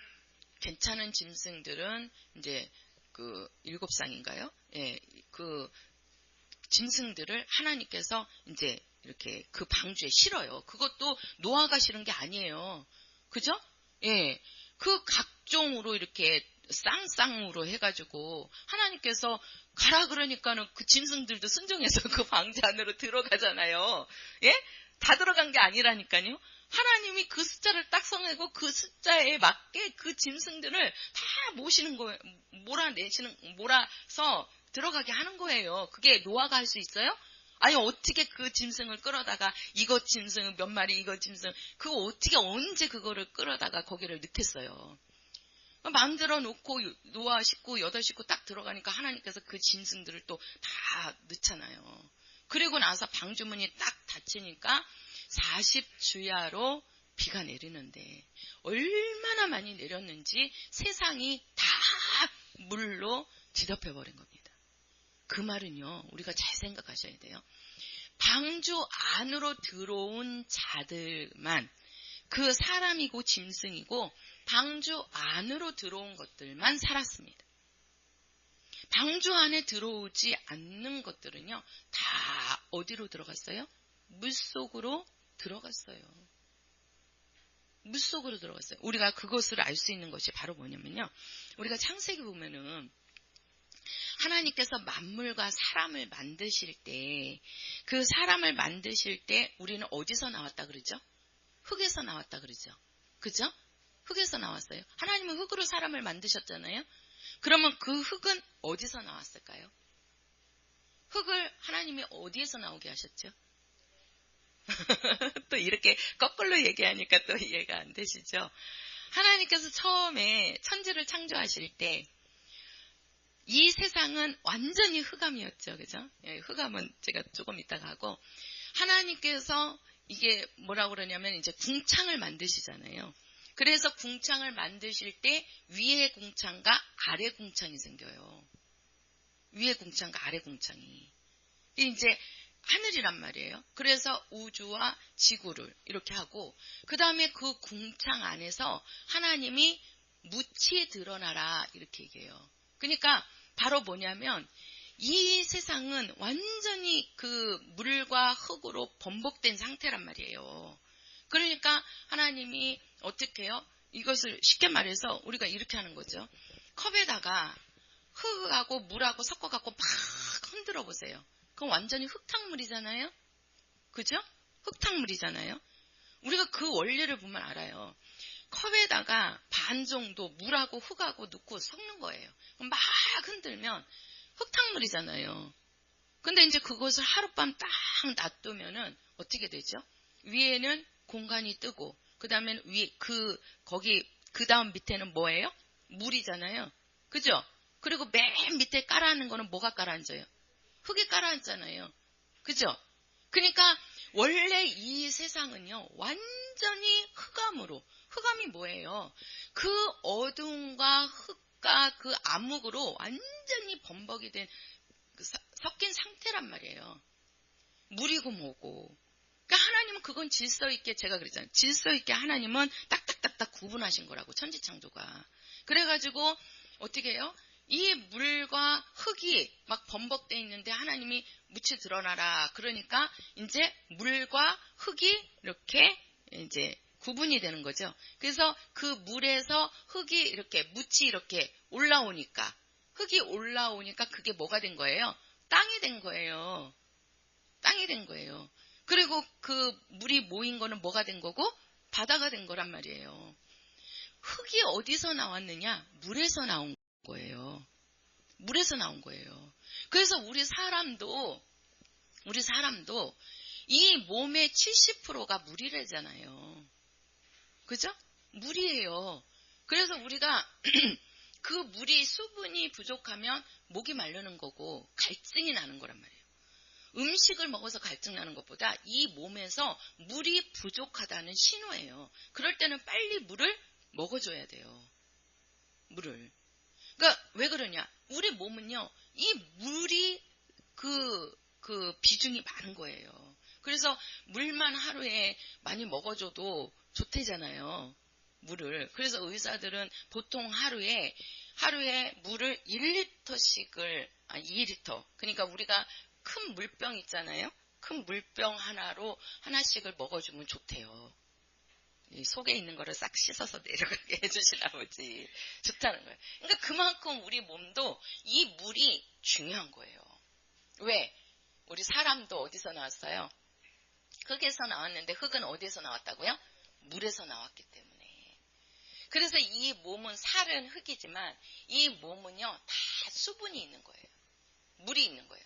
괜찮은 짐승들은 이제 그 7쌍인가요? 예, 그 짐승들을 하나님께서 이제 이렇게 그 방주에 실어요. 그것도 노아가 실은 게 아니에요. 그죠? 예. 그 각종으로 이렇게 쌍쌍으로 해가지고 하나님께서 가라 그러니까는 그 짐승들도 순종해서 그 방주 안으로 들어가잖아요. 예? 다 들어간 게 아니라니까요. 하나님이 그 숫자를 딱 정하고 그 숫자에 맞게 그 짐승들을 다 모시는 거예요. 몰아서 들어가게 하는 거예요. 그게 노아가 할 수 있어요? 아니 어떻게 그 짐승을 끌어다가 이거 짐승 몇 마리 이거 짐승 그거 어떻게 언제 그거를 끌어다가 거기를 넣겠어요. 만들어 놓고 노아 식구 8식구 딱 들어가니까 하나님께서 그 짐승들을 또 다 넣잖아요. 그리고 나서 방주문이 딱 닫히니까 40주야로 비가 내리는데 얼마나 많이 내렸는지 세상이 다 물로 뒤덮여버린 겁니다. 그 말은요, 우리가 잘 생각하셔야 돼요. 방주 안으로 들어온 자들만, 그 사람이고 짐승이고 방주 안으로 들어온 것들만 살았습니다. 방주 안에 들어오지 않는 것들은요, 다 어디로 들어갔어요? 물속으로 들어갔어요. 물속으로 들어갔어요. 우리가 그것을 알 수 있는 것이 바로 뭐냐면요, 우리가 창세기 보면은 하나님께서 만물과 사람을 만드실 때, 그 사람을 만드실 때 우리는 어디서 나왔다 그러죠? 흙에서 나왔다 그러죠. 그죠? 흙에서 나왔어요. 하나님은 흙으로 사람을 만드셨잖아요. 그러면 그 흙은 어디서 나왔을까요? 흙을 하나님이 어디에서 나오게 하셨죠? 또 이렇게 거꾸로 얘기하니까 또 이해가 안 되시죠? 하나님께서 처음에 천지를 창조하실 때 이 세상은 완전히 흑암이었죠. 그죠? 흑암은 제가 조금 이따가 하고, 하나님께서 이게 뭐라고 그러냐면 이제 궁창을 만드시잖아요. 그래서 궁창을 만드실 때 위에 궁창과 아래 궁창이 생겨요. 위에 궁창과 아래 궁창이. 이제 하늘이란 말이에요. 그래서 우주와 지구를 이렇게 하고, 그 다음에 그 궁창 안에서 하나님이 묻히 드러나라 이렇게 얘기해요. 그러니까 바로 뭐냐면 이 세상은 완전히 그 물과 흙으로 번복된 상태란 말이에요. 그러니까 하나님이 어떻게 해요? 이것을 쉽게 말해서 우리가 이렇게 하는 거죠. 컵에다가 흙하고 물하고 섞어갖고 막 흔들어 보세요. 그건 완전히 흙탕물이잖아요. 그죠? 흙탕물이잖아요. 우리가 그 원리를 보면 알아요. 컵에다가 반 정도 물하고 흙하고 넣고 섞는 거예요. 막 흔들면 흙탕물이잖아요. 근데 이제 그것을 하룻밤 딱 놔두면은 어떻게 되죠? 위에는 공간이 뜨고, 그 다음에 거기, 그 다음 밑에는 뭐예요? 물이잖아요. 그죠? 그리고 맨 밑에 깔아앉는 거는 뭐가 깔아앉아요? 흙이 깔아앉잖아요. 그죠? 그러니까 원래 이 세상은요, 완전히 흑암으로, 흑암이 뭐예요? 그 어둠과 흙과 그 암흑으로 완전히 범벅이 된 섞인 상태란 말이에요. 물이고 뭐고. 그러니까 하나님은 그건 질서 있게, 제가 그랬잖아요. 질서 있게 하나님은 딱딱딱딱 구분하신 거라고, 천지창조가. 그래가지고 어떻게 해요? 이 물과 흙이 막 범벅되어 있는데 하나님이 묻히 드러나라. 그러니까 이제 물과 흙이 이렇게 이제 구분이 되는 거죠. 그래서 그 물에서 흙이 이렇게 묻히 이렇게 올라오니까, 흙이 올라오니까 그게 뭐가 된 거예요? 땅이 된 거예요. 땅이 된 거예요. 그리고 그 물이 모인 거는 뭐가 된 거고? 바다가 된 거란 말이에요. 흙이 어디서 나왔느냐? 물에서 나온 거예요. 물에서 나온 거예요. 그래서 우리 사람도 이 몸의 70%가 물이래잖아요. 그죠? 물이에요. 그래서 우리가 그 물이 수분이 부족하면 목이 마르는 거고 갈증이 나는 거란 말이에요. 음식을 먹어서 갈증 나는 것보다 이 몸에서 물이 부족하다는 신호예요. 그럴 때는 빨리 물을 먹어줘야 돼요. 물을. 그러니까 왜 그러냐? 우리 몸은요, 이 물이 그 비중이 많은 거예요. 그래서 물만 하루에 많이 먹어줘도 좋대잖아요. 물을. 그래서 의사들은 보통 하루에 물을 1리터씩을, 2리터. 그러니까 우리가 큰 물병 있잖아요. 큰 물병 하나씩을 먹어주면 좋대요. 이 속에 있는 거를 싹 씻어서 내려가게 해주시나 보지. 좋다는 거예요. 그러니까 그만큼 우리 몸도 이 물이 중요한 거예요. 왜? 우리 사람도 어디서 나왔어요? 흙에서 나왔는데 흙은 어디에서 나왔다고요? 물에서 나왔기 때문에. 그래서 이 몸은 살은 흙이지만 이 몸은요, 다 수분이 있는 거예요. 물이 있는 거예요.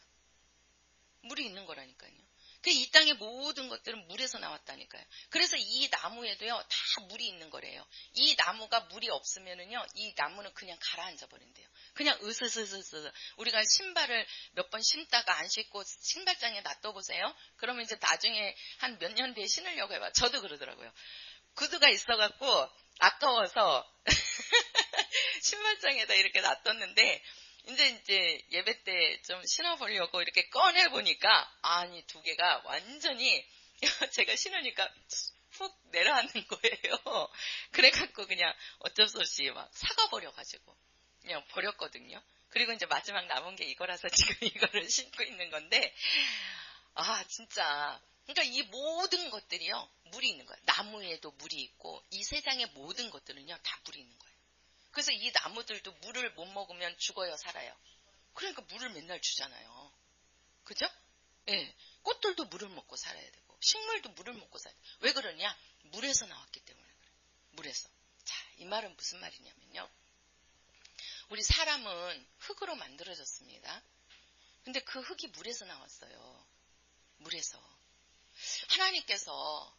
물이 있는 거라니까요. 이 땅의 모든 것들은 물에서 나왔다니까요. 그래서 이 나무에도요, 다 물이 있는 거래요. 이 나무가 물이 없으면은요, 이 나무는 그냥 가라앉아 버린대요. 그냥 으스스스스. 우리가 신발을 몇 번 신다가 안 신고 신발장에 놔둬보세요. 그러면 이제 나중에 한 몇 년 뒤에 신으려고 해봐. 저도 그러더라고요. 구두가 있어갖고 아까워서 신발장에다 이렇게 놔뒀는데 이제 예배 때 좀 신어보려고 이렇게 꺼내보니까 아니 두 개가 완전히 제가 신으니까 푹 내려앉는 거예요. 그래갖고 그냥 어쩔 수 없이 막 사가버려가지고 그냥 버렸거든요. 그리고 이제 마지막 남은 게 이거라서 지금 이거를 신고 있는 건데 아 진짜 그러니까 이 모든 것들이요 물이 있는 거예요. 나무에도 물이 있고 이 세상의 모든 것들은요 다 물이 있는 거예요. 그래서 이 나무들도 물을 못 먹으면 죽어요 살아요. 그러니까 물을 맨날 주잖아요. 그죠? 예, 꽃들도 물을 먹고 살아야 되고 식물도 물을 먹고 살아야 돼요. 왜 그러냐? 물에서 나왔기 때문에 그래요. 물에서. 자, 이 말은 무슨 말이냐면요. 우리 사람은 흙으로 만들어졌습니다. 근데 그 흙이 물에서 나왔어요. 물에서. 하나님께서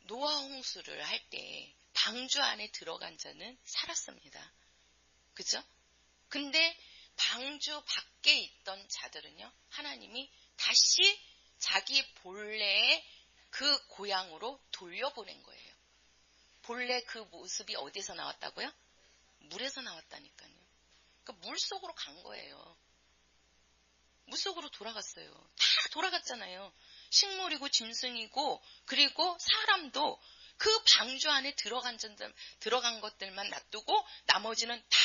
노아 홍수를 할 때 방주 안에 들어간 자는 살았습니다. 그죠? 근데 방주 밖에 있던 자들은요, 하나님이 다시 자기 본래의 그 고향으로 돌려보낸 거예요. 본래 그 모습이 어디서 나왔다고요? 물에서 나왔다니까요. 그러니까 물 속으로 간 거예요. 물 속으로 돌아갔어요. 다 돌아갔잖아요. 식물이고 짐승이고 그리고 사람도 그 방주 안에 들어간 것들만 놔두고 나머지는 다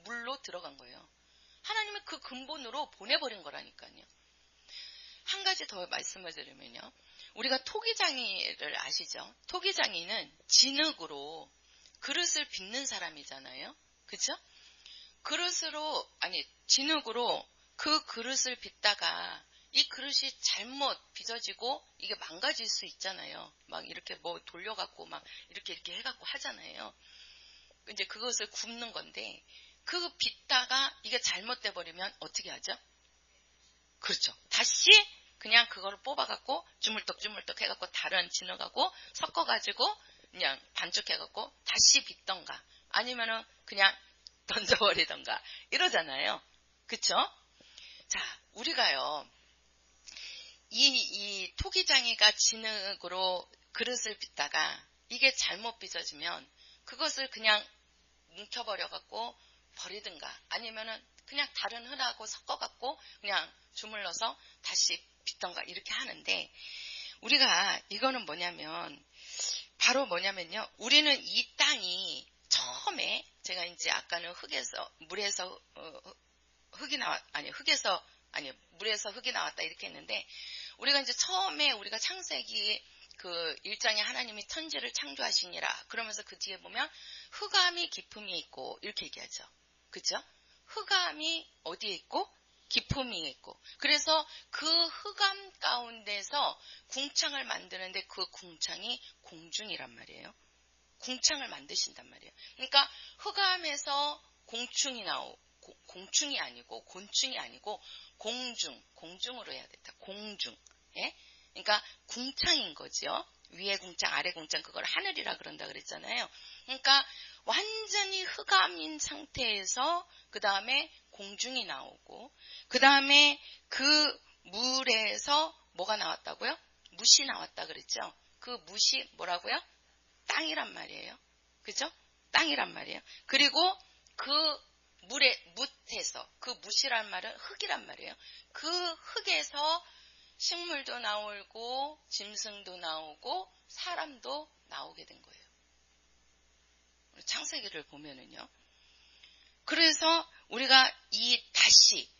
물로 들어간 거예요. 하나님은 그 근본으로 보내버린 거라니까요. 한 가지 더 말씀을 드리면요. 우리가 토기장이를 아시죠? 토기장이는 진흙으로 그릇을 빚는 사람이잖아요. 그죠? 진흙으로 그 그릇을 빚다가 이 그릇이 잘못 빚어지고 이게 망가질 수 있잖아요. 막 이렇게 뭐 돌려갖고 막 이렇게 해갖고 하잖아요. 이제 그것을 굽는 건데 그 빚다가 이게 잘못돼 버리면 어떻게 하죠? 그렇죠. 다시 그냥 그거를 뽑아갖고 주물떡주물떡 해갖고 다른 진흙하고 섞어가지고 그냥 반죽해갖고 다시 빚던가 아니면은 그냥 던져버리던가 이러잖아요. 그쵸? 자, 우리가요, 이 토기장이가 진흙으로 그릇을 빚다가 이게 잘못 빚어지면 그것을 그냥 뭉쳐버려갖고 버리든가 아니면은 그냥 다른 흙하고 섞어갖고 그냥 주물러서 다시 빚던가 이렇게 하는데 우리가 이거는 뭐냐면 바로 뭐냐면요. 우리는 이 땅이 처음에 제가 이제 아까는 물에서 흙이 나왔다 이렇게 했는데 우리가 이제 처음에 우리가 창세기 그 1장에 하나님이 천지를 창조하시니라 그러면서 그 뒤에 보면 흑암이 깊음이 있고 이렇게 얘기하죠. 그죠? 흑암이 어디에 있고 깊음이 있고 그래서 그 흑암 가운데서 궁창을 만드는데 그 궁창이 공중이란 말이에요. 궁창을 만드신단 말이에요. 그러니까 흑암에서 공충이 아니고 곤충이 아니고 공중으로 해야 된다. 공중. 예? 그러니까 궁창인 거죠. 위에 궁창, 아래 궁창 그걸 하늘이라 그런다 그랬잖아요. 그러니까 완전히 흑암인 상태에서 그 다음에 공중이 나오고 그 다음에 그 물에서 뭐가 나왔다고요? 묻이 나왔다 그랬죠. 그 묻이 뭐라고요? 땅이란 말이에요. 그죠? 땅이란 말이에요. 그리고 그 묻에서 그 묻이란 말은 흙이란 말이에요. 그 흙에서 식물도 나오고 짐승도 나오고 사람도 나오게 된 거예요. 창세기를 보면은요. 그래서 우리가 다시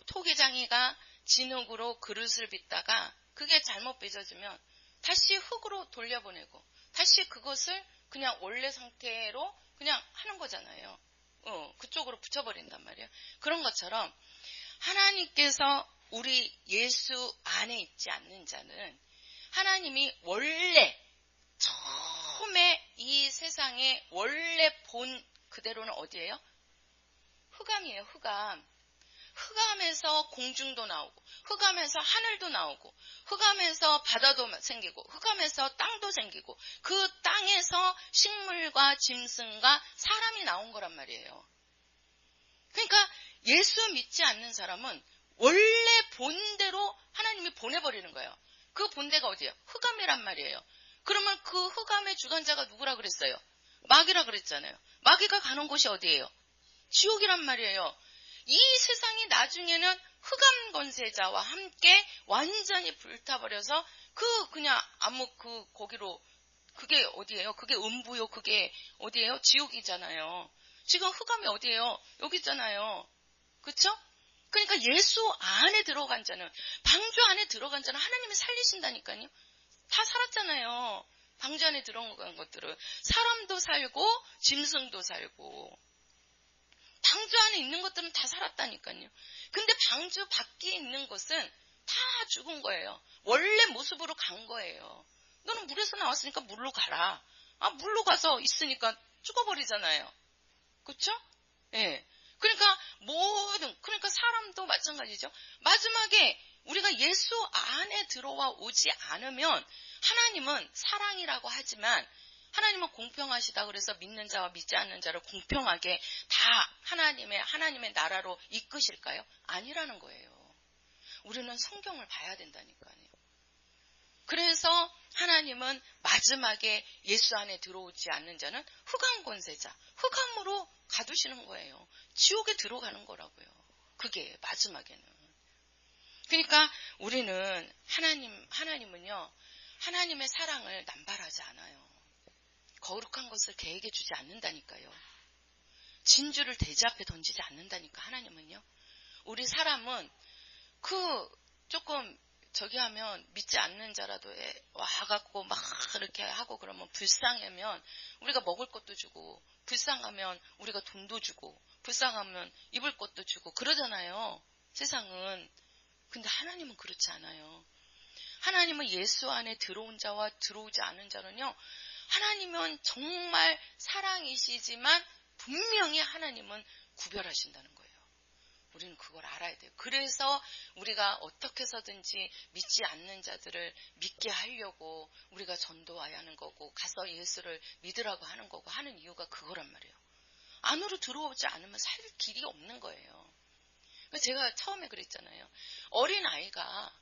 토기장이가 진흙으로 그릇을 빚다가 그게 잘못 빚어지면 다시 흙으로 돌려보내고 다시 그것을 그냥 원래 상태로 그냥 하는 거잖아요. 그쪽으로 붙여버린단 말이에요. 그런 것처럼 하나님께서 우리 예수 안에 있지 않는 자는 하나님이 원래 처음에 이 세상에 원래 본 그대로는 어디예요? 흑암이에요. 흑암. 흑암에서 공중도 나오고, 흑암에서 하늘도 나오고, 흑암에서 바다도 생기고, 흑암에서 땅도 생기고, 그 땅에서 식물과 짐승과 사람이 나온 거란 말이에요. 그러니까 예수 믿지 않는 사람은 원래 본대로 하나님이 보내버리는 거예요. 그 본대가 어디예요? 흑암이란 말이에요. 그러면 그 흑암의 주관자가 누구라 그랬어요? 마귀라 그랬잖아요. 마귀가 가는 곳이 어디예요? 지옥이란 말이에요. 이 세상이 나중에는 흑암 권세자와 함께 완전히 불타버려서 그냥 거기로, 그게 어디예요? 그게 음부요. 그게 어디예요? 지옥이잖아요. 지금 흑암이 어디예요? 여기 있잖아요. 그쵸? 그러니까 예수 안에 들어간 자는, 방주 안에 들어간 자는 하나님이 살리신다니까요. 다 살았잖아요. 방주 안에 들어간 것들은. 사람도 살고 짐승도 살고. 방주 안에 있는 것들은 다 살았다니까요. 근데 방주 밖에 있는 것은 다 죽은 거예요. 원래 모습으로 간 거예요. 너는 물에서 나왔으니까 물로 가라. 물로 가서 있으니까 죽어버리잖아요. 그렇죠? 예. 그러니까 사람도 마찬가지죠. 마지막에 우리가 예수 안에 들어와 오지 않으면, 하나님은 사랑이라고 하지만 하나님은 공평하시다 그래서 믿는 자와 믿지 않는 자를 공평하게 다 하나님의 나라로 이끄실까요? 아니라는 거예요. 우리는 성경을 봐야 된다니까요. 그래서 하나님은 마지막에 예수 안에 들어오지 않는 자는 흑암 권세자, 흑암으로 가두시는 거예요. 지옥에 들어가는 거라고요. 그게 마지막에는. 그러니까 우리는 하나님은요, 하나님의 사랑을 남발하지 않아요. 거룩한 것을 계획해 주지 않는다니까요. 진주를 돼지 앞에 던지지 않는다니까, 하나님은요. 우리 사람은 조금 하면 믿지 않는 자라도 와갖고 막 이렇게 하고 그러면, 불쌍하면 우리가 먹을 것도 주고, 불쌍하면 우리가 돈도 주고, 불쌍하면 입을 것도 주고 그러잖아요. 세상은. 근데 하나님은 그렇지 않아요. 하나님은 예수 안에 들어온 자와 들어오지 않은 자는요, 하나님은 정말 사랑이시지만 분명히 하나님은 구별하신다는 거예요. 우리는 그걸 알아야 돼요. 그래서 우리가 어떻게 해서든지 믿지 않는 자들을 믿게 하려고 우리가 전도해야 하는 거고, 가서 예수를 믿으라고 하는 거고 하는 이유가 그거란 말이에요. 안으로 들어오지 않으면 살 길이 없는 거예요. 제가 처음에 그랬잖아요. 어린아이가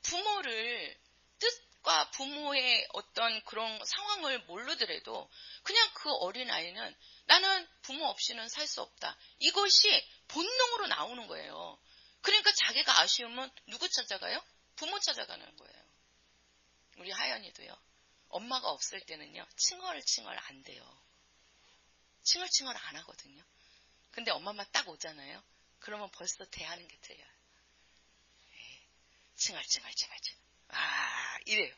부모를, 뜻과 부모의 어떤 그런 상황을 모르더라도 그냥 그 어린아이는 나는 부모 없이는 살 수 없다, 이것이 본능으로 나오는 거예요. 그러니까 자기가 아쉬우면 누구 찾아가요? 부모 찾아가는 거예요. 우리 하연이도요, 엄마가 없을 때는요, 칭얼 안 돼요. 칭얼 안 하거든요. 근데 엄마만 딱 오잖아요. 그러면 벌써 대하는 게 틀려요. 칭얼. 이래요.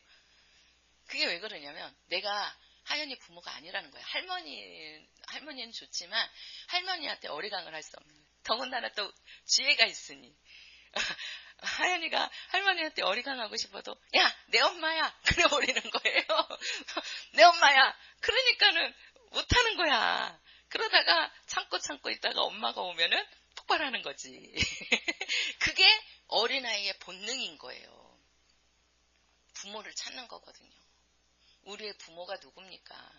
그게 왜 그러냐면, 내가 하연이 부모가 아니라는 거예요. 할머니는 좋지만 할머니한테 어리광을 할 수 없는 거예요. 더군다나 또 지혜가 있으니. 하연이가 할머니한테 어리광하고 싶어도, 야, 내 엄마야, 그래 버리는 거예요. 내 엄마야. 그러니까는 못하는 거야. 그러다가 참고 있다가 엄마가 오면은 폭발하는 거지. 그게 어린아이의 본능인 거예요. 부모를 찾는 거거든요. 우리의 부모가 누굽니까?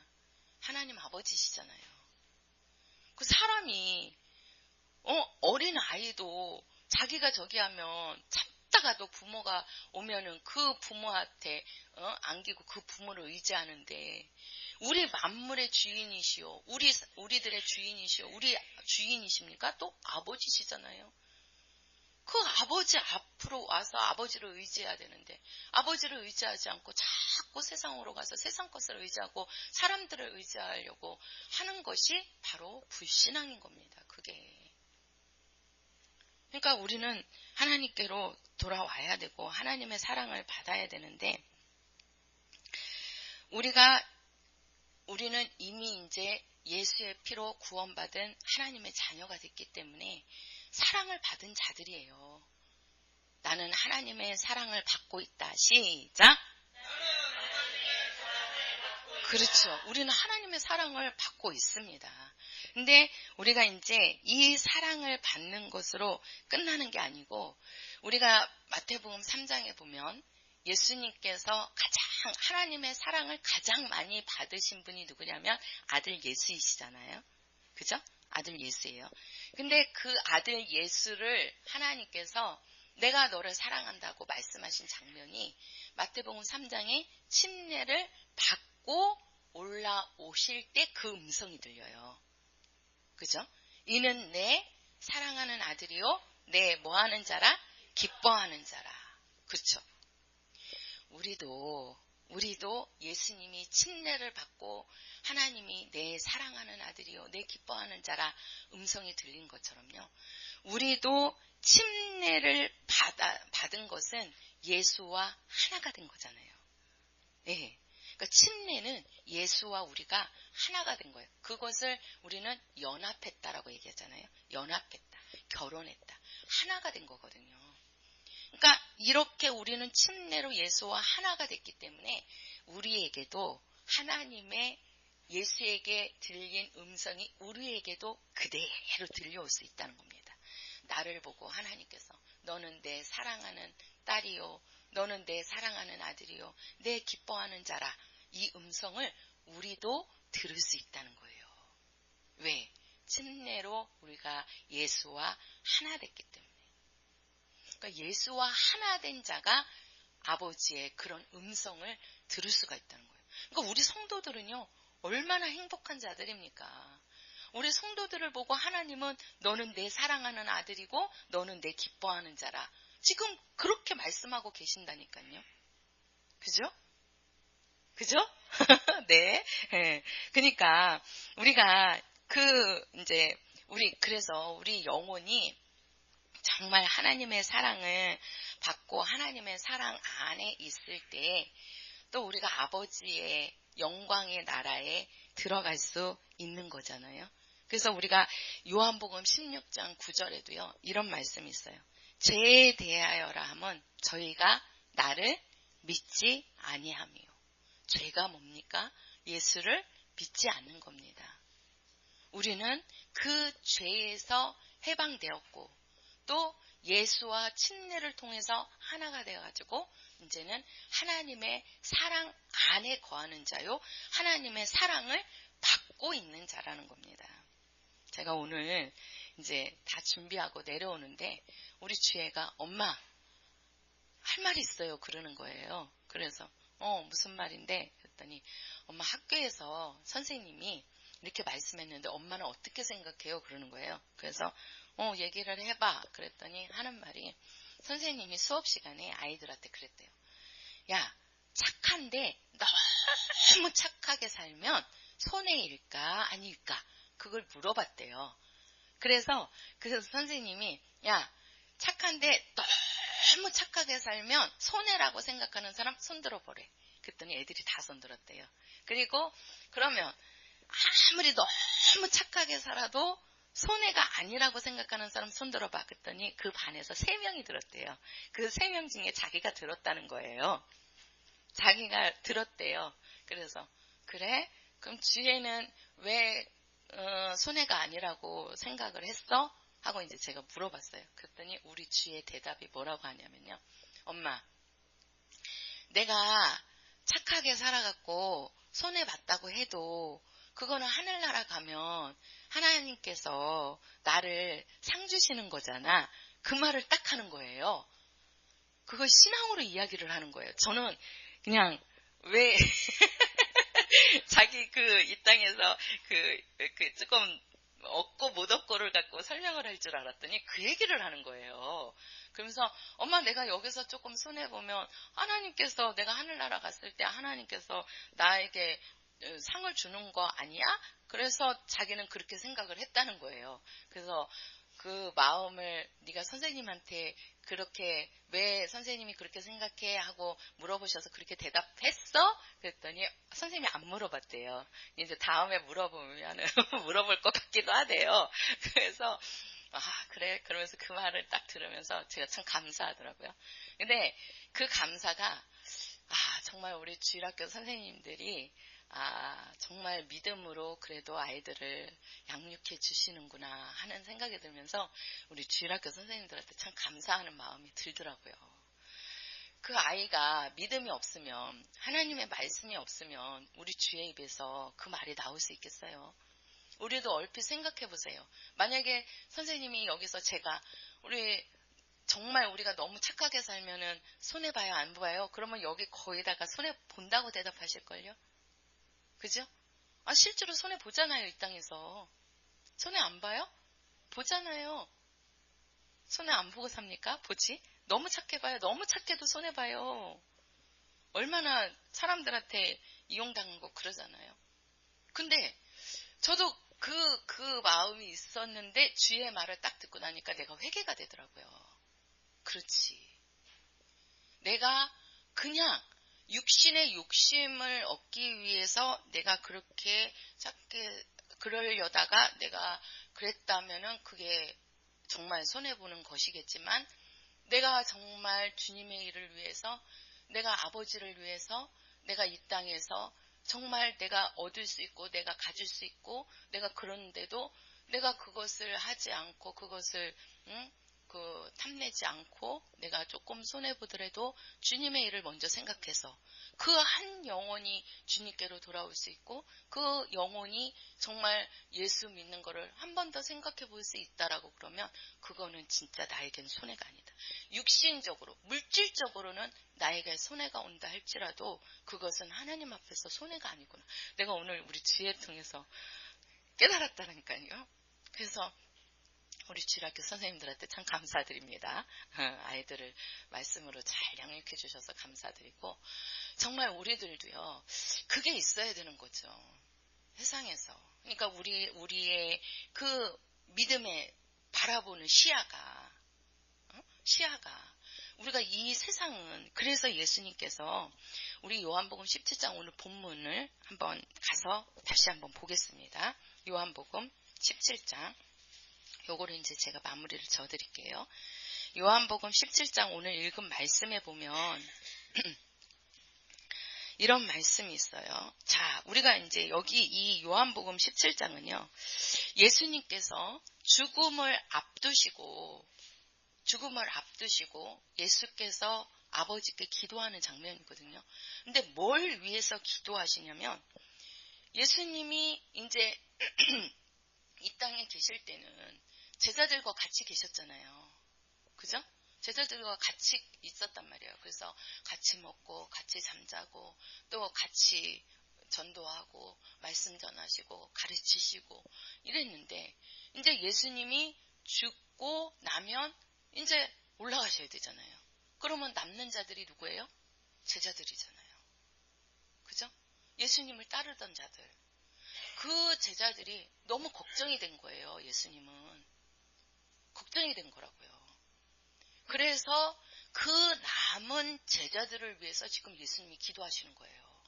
하나님 아버지시잖아요. 그 사람이 어린아이도 자기가 하면 참다가도 부모가 오면은 그 부모한테 안기고 그 부모를 의지하는데, 우리 만물의 주인이시오, 우리들의 주인이시오, 우리 주인이십니까? 또 아버지시잖아요. 그 아버지 앞으로 와서 아버지를 의지해야 되는데, 아버지를 의지하지 않고 자꾸 세상으로 가서 세상 것을 의지하고 사람들을 의지하려고 하는 것이 바로 불신앙인 겁니다. 그게. 그러니까 우리는 하나님께로 돌아와야 되고 하나님의 사랑을 받아야 되는데, 우리는 이미 이제 예수의 피로 구원받은 하나님의 자녀가 됐기 때문에 사랑을 받은 자들이에요. 나는 하나님의 사랑을 받고 있다. 시작. 그렇죠. 우리는 하나님의 사랑을 받고 있습니다. 근데 우리가 이제 이 사랑을 받는 것으로 끝나는 게 아니고, 우리가 마태복음 3장에 보면 예수님께서 가장 하나님의 사랑을 가장 많이 받으신 분이 누구냐면 아들 예수이시잖아요. 그죠? 아들 예수예요. 근데 그 아들 예수를 하나님께서 내가 너를 사랑한다고 말씀하신 장면이 마태복음 3장에 침례를 받고 올라오실 때 그 음성이 들려요. 그죠? 이는 내 사랑하는 아들이요, 내 뭐하는 자라? 기뻐하는 자라. 그렇죠? 우리도 예수님이 침례를 받고 하나님이 내 사랑하는 아들이요, 내 기뻐하는 자라 음성이 들린 것처럼요. 우리도 침례를 받은 것은 예수와 하나가 된 거잖아요. 네. 그러니까 침례는 예수와 우리가 하나가 된 거예요. 그것을 우리는 연합했다라고 얘기하잖아요. 연합했다, 결혼했다, 하나가 된 거거든요. 그러니까 이렇게 우리는 침례로 예수와 하나가 됐기 때문에 우리에게도 하나님의 예수에게 들린 음성이 우리에게도 그대로 들려올 수 있다는 겁니다. 나를 보고 하나님께서 너는 내 사랑하는 딸이요, 너는 내 사랑하는 아들이요, 내 기뻐하는 자라, 이 음성을 우리도 들을 수 있다는 거예요. 왜? 침례로 우리가 예수와 하나 됐기 때문에. 그러니까 예수와 하나 된 자가 아버지의 그런 음성을 들을 수가 있다는 거예요. 그러니까 우리 성도들은요, 얼마나 행복한 자들입니까? 우리 성도들을 보고 하나님은 너는 내 사랑하는 아들이고 너는 내 기뻐하는 자라. 지금 그렇게 말씀하고 계신다니까요. 그죠? 그죠? 네. 네. 그러니까 우리가 그래서 우리 영혼이 정말 하나님의 사랑을 받고 하나님의 사랑 안에 있을 때 또 우리가 아버지의 영광의 나라에 들어갈 수 있는 거잖아요. 그래서 우리가 요한복음 16장 9절에도요, 이런 말씀이 있어요. 죄에 대하여라 함은 저희가 나를 믿지 아니함이요. 죄가 뭡니까? 예수를 믿지 않는 겁니다. 우리는 그 죄에서 해방되었고 또 예수와 침례를 통해서 하나가 되어가지고 이제는 하나님의 사랑 안에 거하는 자요, 하나님의 사랑을 받고 있는 자라는 겁니다. 제가 오늘 이제 다 준비하고 내려오는데 우리 주애가 엄마 할 말이 있어요 그러는 거예요. 그래서 무슨 말인데 그랬더니 엄마 학교에서 선생님이 이렇게 말씀했는데 엄마는 어떻게 생각해요 그러는 거예요. 그래서 얘기를 해봐 그랬더니 하는 말이 선생님이 수업 시간에 아이들한테 그랬대요. 야, 착한데 너무 착하게 살면 손해일까 아닐까 그걸 물어봤대요. 그래서 선생님이 야, 착한데 너무 착하게 살면 손해라고 생각하는 사람 손들어 보래. 그랬더니 애들이 다 손들었대요. 그리고 그러면 아무리 너무 착하게 살아도 손해가 아니라고 생각하는 사람 손들어봐. 그랬더니 그 반에서 3명이 들었대요. 그 3명 중에 자기가 들었다는 거예요. 자기가 들었대요. 그래서 그래? 그럼 주애는 왜 손해가 아니라고 생각을 했어? 하고 이제 제가 물어봤어요. 그랬더니 우리 주의 대답이 뭐라고 하냐면요. 엄마, 내가 착하게 살아갖고 손해봤다고 해도 그거는 하늘나라 가면 하나님께서 나를 상 주시는 거잖아. 그 말을 딱 하는 거예요. 그걸 신앙으로 이야기를 하는 거예요. 저는 그냥 왜 자기 이 땅에서 조금 얻고 못 얻고를 갖고 설명을 할 줄 알았더니 그 얘기를 하는 거예요. 그러면서 엄마 내가 여기서 조금 손해보면 하나님께서 내가 하늘나라 갔을 때 하나님께서 나에게 상을 주는 거 아니야? 그래서 자기는 그렇게 생각을 했다는 거예요. 그래서 그 마음을 네가 선생님한테 그렇게 왜 선생님이 그렇게 생각해 하고 물어보셔서 그렇게 대답했어? 그랬더니 선생님이 안 물어봤대요. 이제 다음에 물어보면 물어볼 것 같기도 하대요. 그래서 그래 그러면서 그 말을 딱 들으면서 제가 참 감사하더라고요. 근데 그 감사가 정말 우리 주일학교 선생님들이 정말 믿음으로 그래도 아이들을 양육해 주시는구나 하는 생각이 들면서 우리 주일학교 선생님들한테 참 감사하는 마음이 들더라고요. 그 아이가 믿음이 없으면, 하나님의 말씀이 없으면 우리 주의 입에서 그 말이 나올 수 있겠어요? 우리도 얼핏 생각해 보세요. 만약에 선생님이 여기서 정말 우리가 너무 착하게 살면은 손해봐요, 안 봐요? 그러면 여기 거기다가 손해본다고 대답하실걸요? 그죠? 실제로 손해보잖아요, 이 땅에서. 손해 안 봐요? 보잖아요. 손해 안 보고 삽니까? 보지? 너무 착해봐요. 너무 착해도 손해봐요. 얼마나 사람들한테 이용당하고 그러잖아요. 근데 저도 그 마음이 있었는데 주의 말을 딱 듣고 나니까 내가 회개가 되더라고요. 그렇지. 내가 그냥 육신의 욕심을 얻기 위해서 내가 그렇게 그러려다가 내가 그랬다면은 그게 정말 손해보는 것이겠지만, 내가 정말 주님의 일을 위해서, 내가 아버지를 위해서, 내가 이 땅에서 정말 내가 얻을 수 있고 내가 가질 수 있고, 내가 그런데도 내가 그것을 하지 않고 그것을 탐내지 않고 내가 조금 손해보더라도 주님의 일을 먼저 생각해서 그 한 영혼이 주님께로 돌아올 수 있고, 그 영혼이 정말 예수 믿는 거를 한 번 더 생각해 볼 수 있다라고 그러면 그거는 진짜 나에겐 손해가 아니다. 육신적으로, 물질적으로는 나에게 손해가 온다 할지라도 그것은 하나님 앞에서 손해가 아니구나. 내가 오늘 우리 지혜 통해서 깨달았다니까요. 그래서 우리 주일학교 선생님들한테 참 감사드립니다. 아이들을 말씀으로 잘 양육해 주셔서 감사드리고, 정말 우리들도요, 그게 있어야 되는 거죠. 세상에서. 그러니까 우리의 그 믿음에 바라보는 시야가, 우리가 이 세상은, 그래서 예수님께서 우리 요한복음 17장 오늘 본문을 한번 가서 다시 한번 보겠습니다. 요한복음 17장. 요거를 이제 제가 마무리를 지어드릴게요. 요한복음 17장 오늘 읽은 말씀에 보면 이런 말씀이 있어요. 자, 우리가 이제 여기 이 요한복음 17장은요, 예수님께서 죽음을 앞두시고 예수께서 아버지께 기도하는 장면이거든요. 근데 뭘 위해서 기도하시냐면, 예수님이 이제 이 땅에 계실 때는 제자들과 같이 계셨잖아요. 그죠? 제자들과 같이 있었단 말이에요. 그래서 같이 먹고 같이 잠자고 또 같이 전도하고 말씀 전하시고 가르치시고 이랬는데, 이제 예수님이 죽고 나면 이제 올라가셔야 되잖아요. 그러면 남는 자들이 누구예요? 제자들이잖아요. 그죠? 예수님을 따르던 자들. 그 제자들이 너무 걱정이 된 거예요. 예수님은 걱정이 된 거라고요. 그래서 그 남은 제자들을 위해서 지금 예수님이 기도하시는 거예요.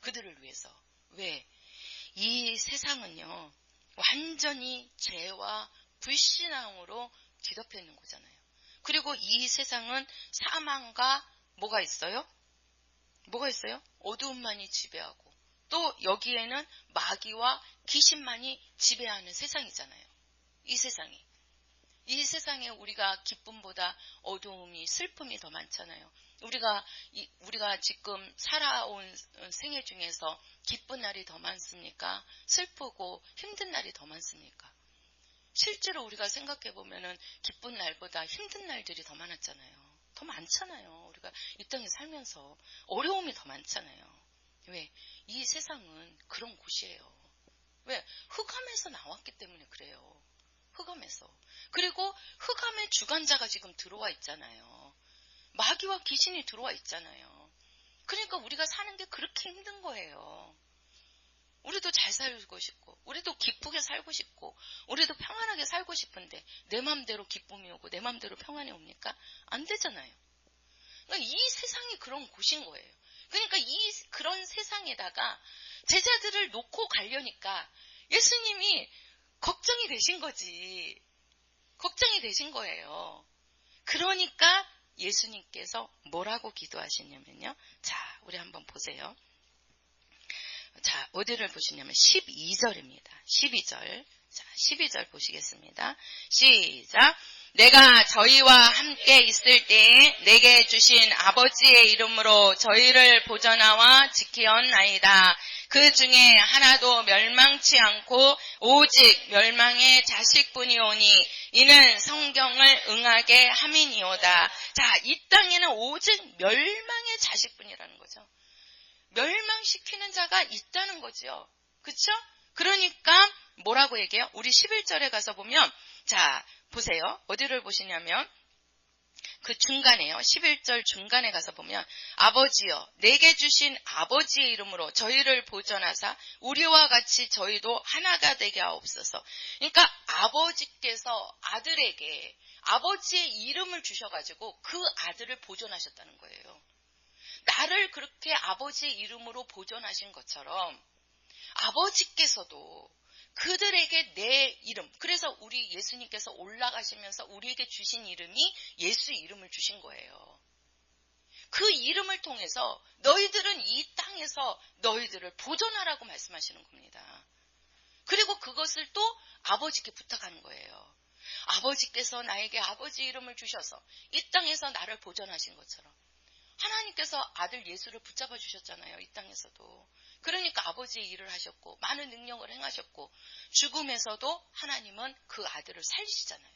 그들을 위해서. 왜? 이 세상은요, 완전히 죄와 불신앙으로 뒤덮여 있는 거잖아요. 그리고 이 세상은 사망과 뭐가 있어요? 어두움만이 지배하고, 또 여기에는 마귀와 귀신만이 지배하는 세상이잖아요. 이 세상에 우리가 기쁨보다 어두움이, 슬픔이 더 많잖아요. 우리가 지금 살아온 생애 중에서 기쁜 날이 더 많습니까? 슬프고 힘든 날이 더 많습니까? 실제로 우리가 생각해 보면은 기쁜 날보다 힘든 날들이 더 많았잖아요. 더 많잖아요. 우리가 이 땅에 살면서 어려움이 더 많잖아요. 왜? 이 세상은 그런 곳이에요. 왜? 흑암에서 나왔기 때문에 그래요. 흑암에서. 그리고 흑암의 주관자가 지금 들어와 있잖아요. 마귀와 귀신이 들어와 있잖아요. 그러니까 우리가 사는 게 그렇게 힘든 거예요. 우리도 잘 살고 싶고, 우리도 기쁘게 살고 싶고, 우리도 평안하게 살고 싶은데 내 맘대로 기쁨이 오고 내 맘대로 평안이 옵니까? 안 되잖아요. 그러니까 이 세상이 그런 곳인 거예요. 그러니까 그런 세상에다가 제자들을 놓고 가려니까 예수님이 걱정이 되신 거지. 걱정이 되신 거예요. 그러니까 예수님께서 뭐라고 기도하시냐면요. 자, 우리 한번 보세요. 자, 어디를 보시냐면 12절입니다. 12절. 자, 12절 보시겠습니다. 시작. 내가 저희와 함께 있을 때에 내게 주신 아버지의 이름으로 저희를 보전하와 지키었나이다. 그 중에 하나도 멸망치 않고 오직 멸망의 자식뿐이오니 이는 성경을 응하게 함이니오다. 자, 이 땅에는 오직 멸망의 자식뿐이라는 거죠. 멸망시키는 자가 있다는 거죠. 그쵸? 그러니까 뭐라고 얘기해요? 우리 11절에 가서 보면, 자, 보세요. 어디를 보시냐면 그 중간에요. 11절 중간에 가서 보면 아버지여 내게 주신 아버지의 이름으로 저희를 보전하사 우리와 같이 저희도 하나가 되게 하옵소서. 그러니까 아버지께서 아들에게 아버지의 이름을 주셔가지고 그 아들을 보존하셨다는 거예요. 나를 그렇게 아버지의 이름으로 보존하신 것처럼 아버지께서도 그들에게 내 이름, 그래서 우리 예수님께서 올라가시면서 우리에게 주신 이름이 예수 이름을 주신 거예요. 그 이름을 통해서 너희들은 이 땅에서 너희들을 보존하라고 말씀하시는 겁니다. 그리고 그것을 또 아버지께 부탁하는 거예요. 아버지께서 나에게 아버지 이름을 주셔서 이 땅에서 나를 보존하신 것처럼 하나님께서 아들 예수를 붙잡아 주셨잖아요. 이 땅에서도. 그러니까 아버지의 일을 하셨고 많은 능력을 행하셨고 죽음에서도 하나님은 그 아들을 살리시잖아요.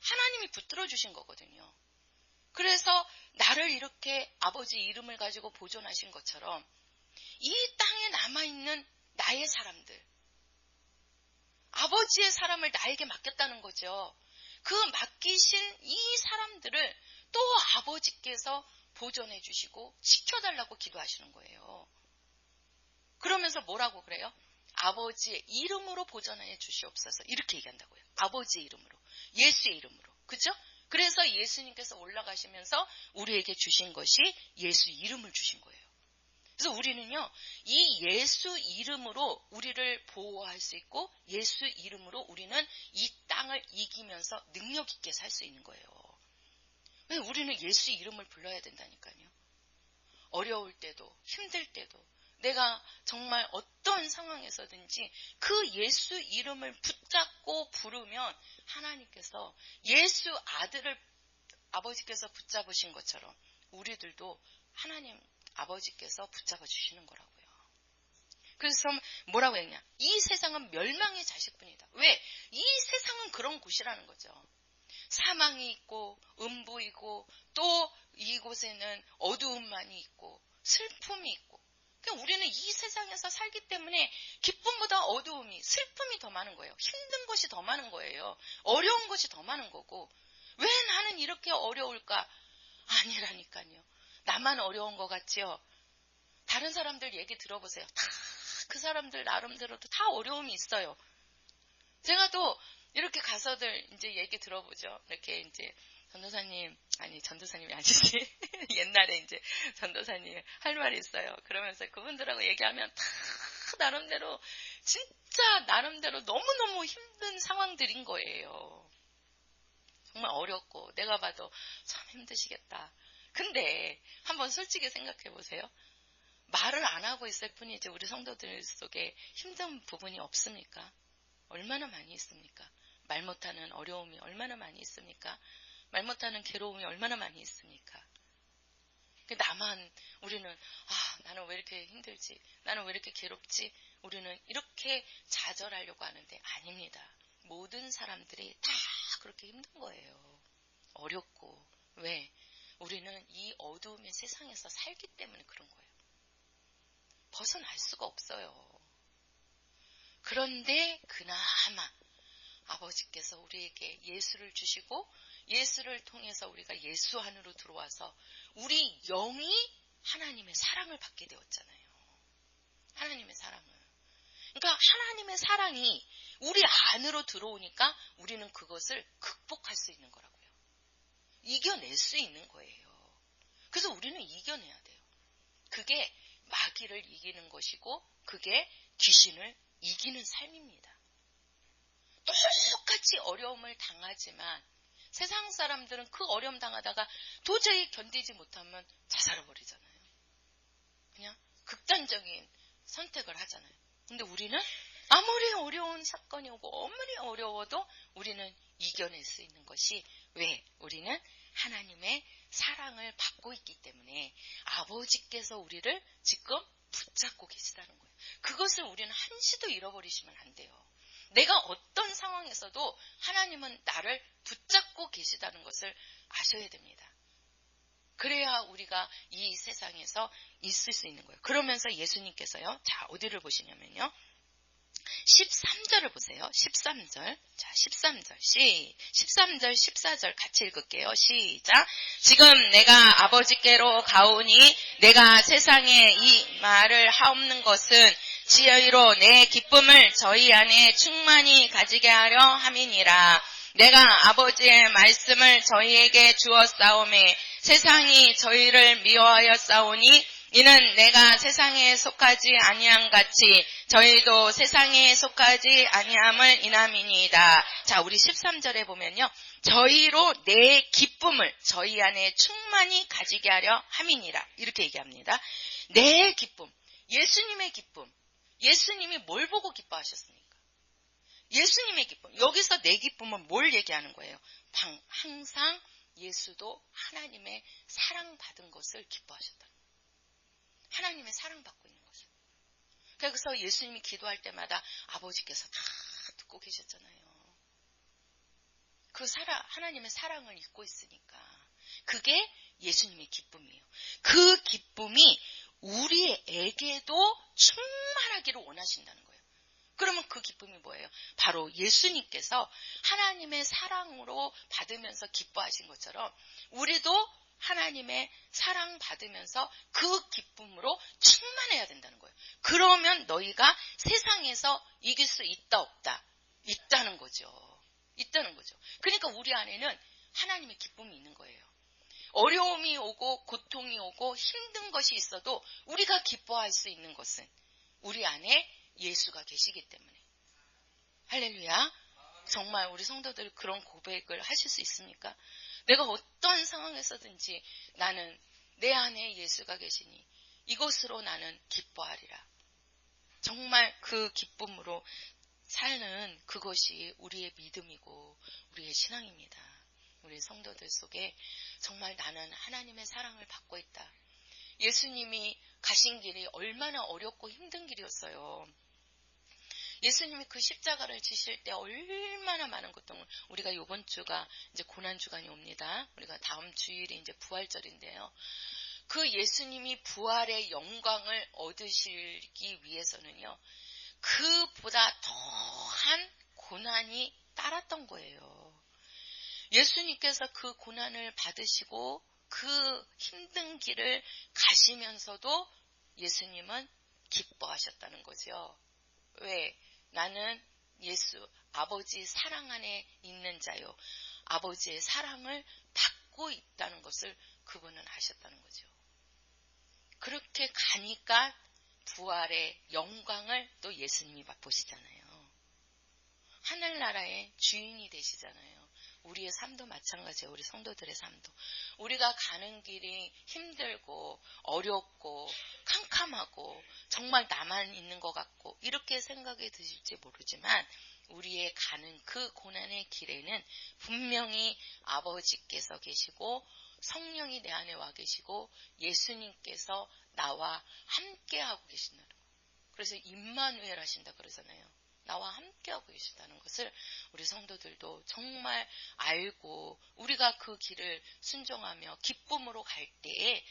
하나님이 붙들어 주신 거거든요. 그래서 나를 이렇게 아버지 이름을 가지고 보존하신 것처럼 이 땅에 남아있는 나의 사람들, 아버지의 사람을 나에게 맡겼다는 거죠. 그 맡기신 이 사람들을 또 아버지께서 보존해 주시고 지켜달라고 기도하시는 거예요. 그러면서 뭐라고 그래요? 아버지의 이름으로 보존해 주시옵소서. 이렇게 얘기한다고요. 아버지의 이름으로. 예수의 이름으로. 그죠? 그래서 예수님께서 올라가시면서 우리에게 주신 것이 예수 이름을 주신 거예요. 그래서 우리는요, 이 예수 이름으로 우리를 보호할 수 있고 예수 이름으로 우리는 이 땅을 이기면서 능력 있게 살 수 있는 거예요. 우리는 예수 이름을 불러야 된다니까요. 어려울 때도 힘들 때도 내가 정말 어떤 상황에서든지 그 예수 이름을 붙잡고 부르면 하나님께서 예수 아들을 아버지께서 붙잡으신 것처럼 우리들도 하나님 아버지께서 붙잡아 주시는 거라고요. 그래서 뭐라고 했냐? 이 세상은 멸망의 자식뿐이다. 왜? 이 세상은 그런 곳이라는 거죠. 사망이 있고 음부이고 또 이곳에는 어두움만이 있고 슬픔이 있고 그러니까 우리는 이 세상에서 살기 때문에 기쁨보다 어두움이 슬픔이 더 많은 거예요. 힘든 것이 더 많은 거예요. 어려운 것이 더 많은 거고 왜 나는 이렇게 어려울까? 아니라니까요. 나만 어려운 것 같지요? 다른 사람들 얘기 들어보세요. 다 그 사람들 나름대로도 다 어려움이 있어요. 제가 또 이렇게 가서들 이제 얘기 들어보죠. 이렇게 이제 전도사님이 아니지. 옛날에 이제 전도사님 할 말이 있어요. 그러면서 그분들하고 얘기하면 다 나름대로 진짜 나름대로 너무너무 힘든 상황들인 거예요. 정말 어렵고 내가 봐도 참 힘드시겠다. 근데 한번 솔직히 생각해 보세요. 말을 안 하고 있을 뿐이지 우리 성도들 속에 힘든 부분이 없습니까? 얼마나 많이 있습니까? 말 못하는 어려움이 얼마나 많이 있습니까? 말 못하는 괴로움이 얼마나 많이 있습니까? 우리는 나는 왜 이렇게 힘들지? 나는 왜 이렇게 괴롭지? 우리는 이렇게 좌절하려고 하는데 아닙니다. 모든 사람들이 다 그렇게 힘든 거예요. 어렵고. 왜? 우리는 이 어두움의 세상에서 살기 때문에 그런 거예요. 벗어날 수가 없어요. 그런데 그나마 아버지께서 우리에게 예수를 주시고 예수를 통해서 우리가 예수 안으로 들어와서 우리 영이 하나님의 사랑을 받게 되었잖아요. 하나님의 사랑을. 그러니까 하나님의 사랑이 우리 안으로 들어오니까 우리는 그것을 극복할 수 있는 거라고요. 이겨낼 수 있는 거예요. 그래서 우리는 이겨내야 돼요. 그게 마귀를 이기는 것이고 그게 귀신을 이기는 삶입니다. 똑같이 어려움을 당하지만 세상 사람들은 그 어려움 당하다가 도저히 견디지 못하면 자살해버리잖아요. 그냥 극단적인 선택을 하잖아요. 근데 우리는 아무리 어려운 사건이 오고 아무리 어려워도 우리는 이겨낼 수 있는 것이 왜? 우리는 하나님의 사랑을 받고 있기 때문에 아버지께서 우리를 지금 붙잡고 계시다는 거예요. 그것을 우리는 한시도 잃어버리시면 안 돼요. 내가 어떤 상황에서도 하나님은 나를 붙잡고 계시다는 것을 아셔야 됩니다. 그래야 우리가 이 세상에서 있을 수 있는 거예요. 그러면서 예수님께서요. 자, 어디를 보시냐면요. 13절을 보세요. 13절. 자, 13절. 13절, 14절 같이 읽을게요. 시작. 지금 내가 아버지께로 가오니 내가 세상에 이 말을 하옵는 것은 지혜로 내 기쁨을 저희 안에 충만히 가지게 하려 함이니라. 내가 아버지의 말씀을 저희에게 주었사오매 세상이 저희를 미워하여 싸우니 이는 내가 세상에 속하지 아니함 같이 저희도 세상에 속하지 아니함을 인함이니이다. 자, 우리 13절에 보면요. 저희로 내 기쁨을 저희 안에 충만히 가지게 하려 함이니라. 이렇게 얘기합니다. 내 기쁨, 예수님의 기쁨. 예수님이 뭘 보고 기뻐하셨습니까? 예수님의 기쁨. 여기서 내 기쁨은 뭘 얘기하는 거예요? 항상 예수도 하나님의 사랑받은 것을 기뻐하셨다. 하나님의 사랑받고 있는 것을. 그래서 예수님이 기도할 때마다 아버지께서 다 듣고 계셨잖아요. 그 하나님의 사랑을 잊고 있으니까. 그게 예수님의 기쁨이에요. 그 기쁨이 우리에게도 충만하기를 원하신다는 거예요. 그러면 그 기쁨이 뭐예요? 바로 예수님께서 하나님의 사랑으로 받으면서 기뻐하신 것처럼 우리도 하나님의 사랑 받으면서 그 기쁨으로 충만해야 된다는 거예요. 그러면 너희가 세상에서 이길 수 있다 없다? 있다는 거죠. 있다는 거죠. 그러니까 우리 안에는 하나님의 기쁨이 있는 거예요. 어려움이 오고 고통이 오고 힘든 것이 있어도 우리가 기뻐할 수 있는 것은 우리 안에 예수가 계시기 때문에. 할렐루야. 정말 우리 성도들 그런 고백을 하실 수 있습니까? 내가 어떤 상황에서든지 나는 내 안에 예수가 계시니 이것으로 나는 기뻐하리라. 정말 그 기쁨으로 사는 그것이 우리의 믿음이고 우리의 신앙입니다. 우리 성도들 속에 정말 나는 하나님의 사랑을 받고 있다. 예수님이 가신 길이 얼마나 어렵고 힘든 길이었어요. 예수님이 그 십자가를 지실 때 얼마나 많은 고통을, 우리가 이번 주가 이제 고난주간이 옵니다. 우리가 다음 주일이 이제 부활절인데요. 그 예수님이 부활의 영광을 얻으시기 위해서는요, 그보다 더한 고난이 따랐던 거예요. 예수님께서 그 고난을 받으시고 그 힘든 길을 가시면서도 예수님은 기뻐하셨다는 거죠. 왜? 나는 예수, 아버지 사랑 안에 있는 자요. 아버지의 사랑을 받고 있다는 것을 그분은 아셨다는 거죠. 그렇게 가니까 부활의 영광을 또 예수님이 맛보시잖아요. 하늘나라의 주인이 되시잖아요. 우리의 삶도 마찬가지예요. 우리 성도들의 삶도. 우리가 가는 길이 힘들고 어렵고 캄캄하고 정말 나만 있는 것 같고 이렇게 생각이 드실지 모르지만 우리의 가는 그 고난의 길에는 분명히 아버지께서 계시고 성령이 내 안에 와 계시고 예수님께서 나와 함께하고 계신다는 거예요. 그래서 임마누엘 하신다 그러잖아요. 나와 함께하고 계시다는 것을 우리 성도들도 정말 알고 우리가 그 길을 순종하며 기쁨으로 갈 때에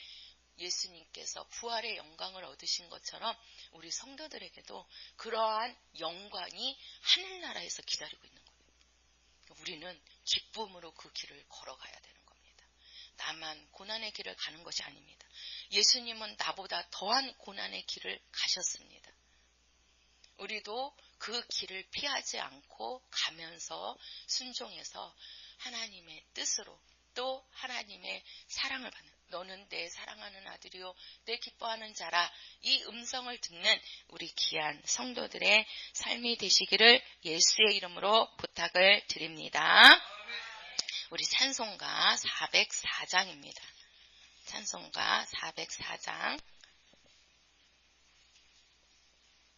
예수님께서 부활의 영광을 얻으신 것처럼 우리 성도들에게도 그러한 영광이 하늘나라에서 기다리고 있는 거예요. 우리는 기쁨으로 그 길을 걸어가야 되는 겁니다. 나만 고난의 길을 가는 것이 아닙니다. 예수님은 나보다 더한 고난의 길을 가셨습니다. 우리도 그 길을 피하지 않고 가면서 순종해서 하나님의 뜻으로 또 하나님의 사랑을 받는, 너는 내 사랑하는 아들이요 내 기뻐하는 자라, 이 음성을 듣는 우리 귀한 성도들의 삶이 되시기를 예수의 이름으로 부탁을 드립니다. 우리 찬송가 404장입니다. 찬송가 404장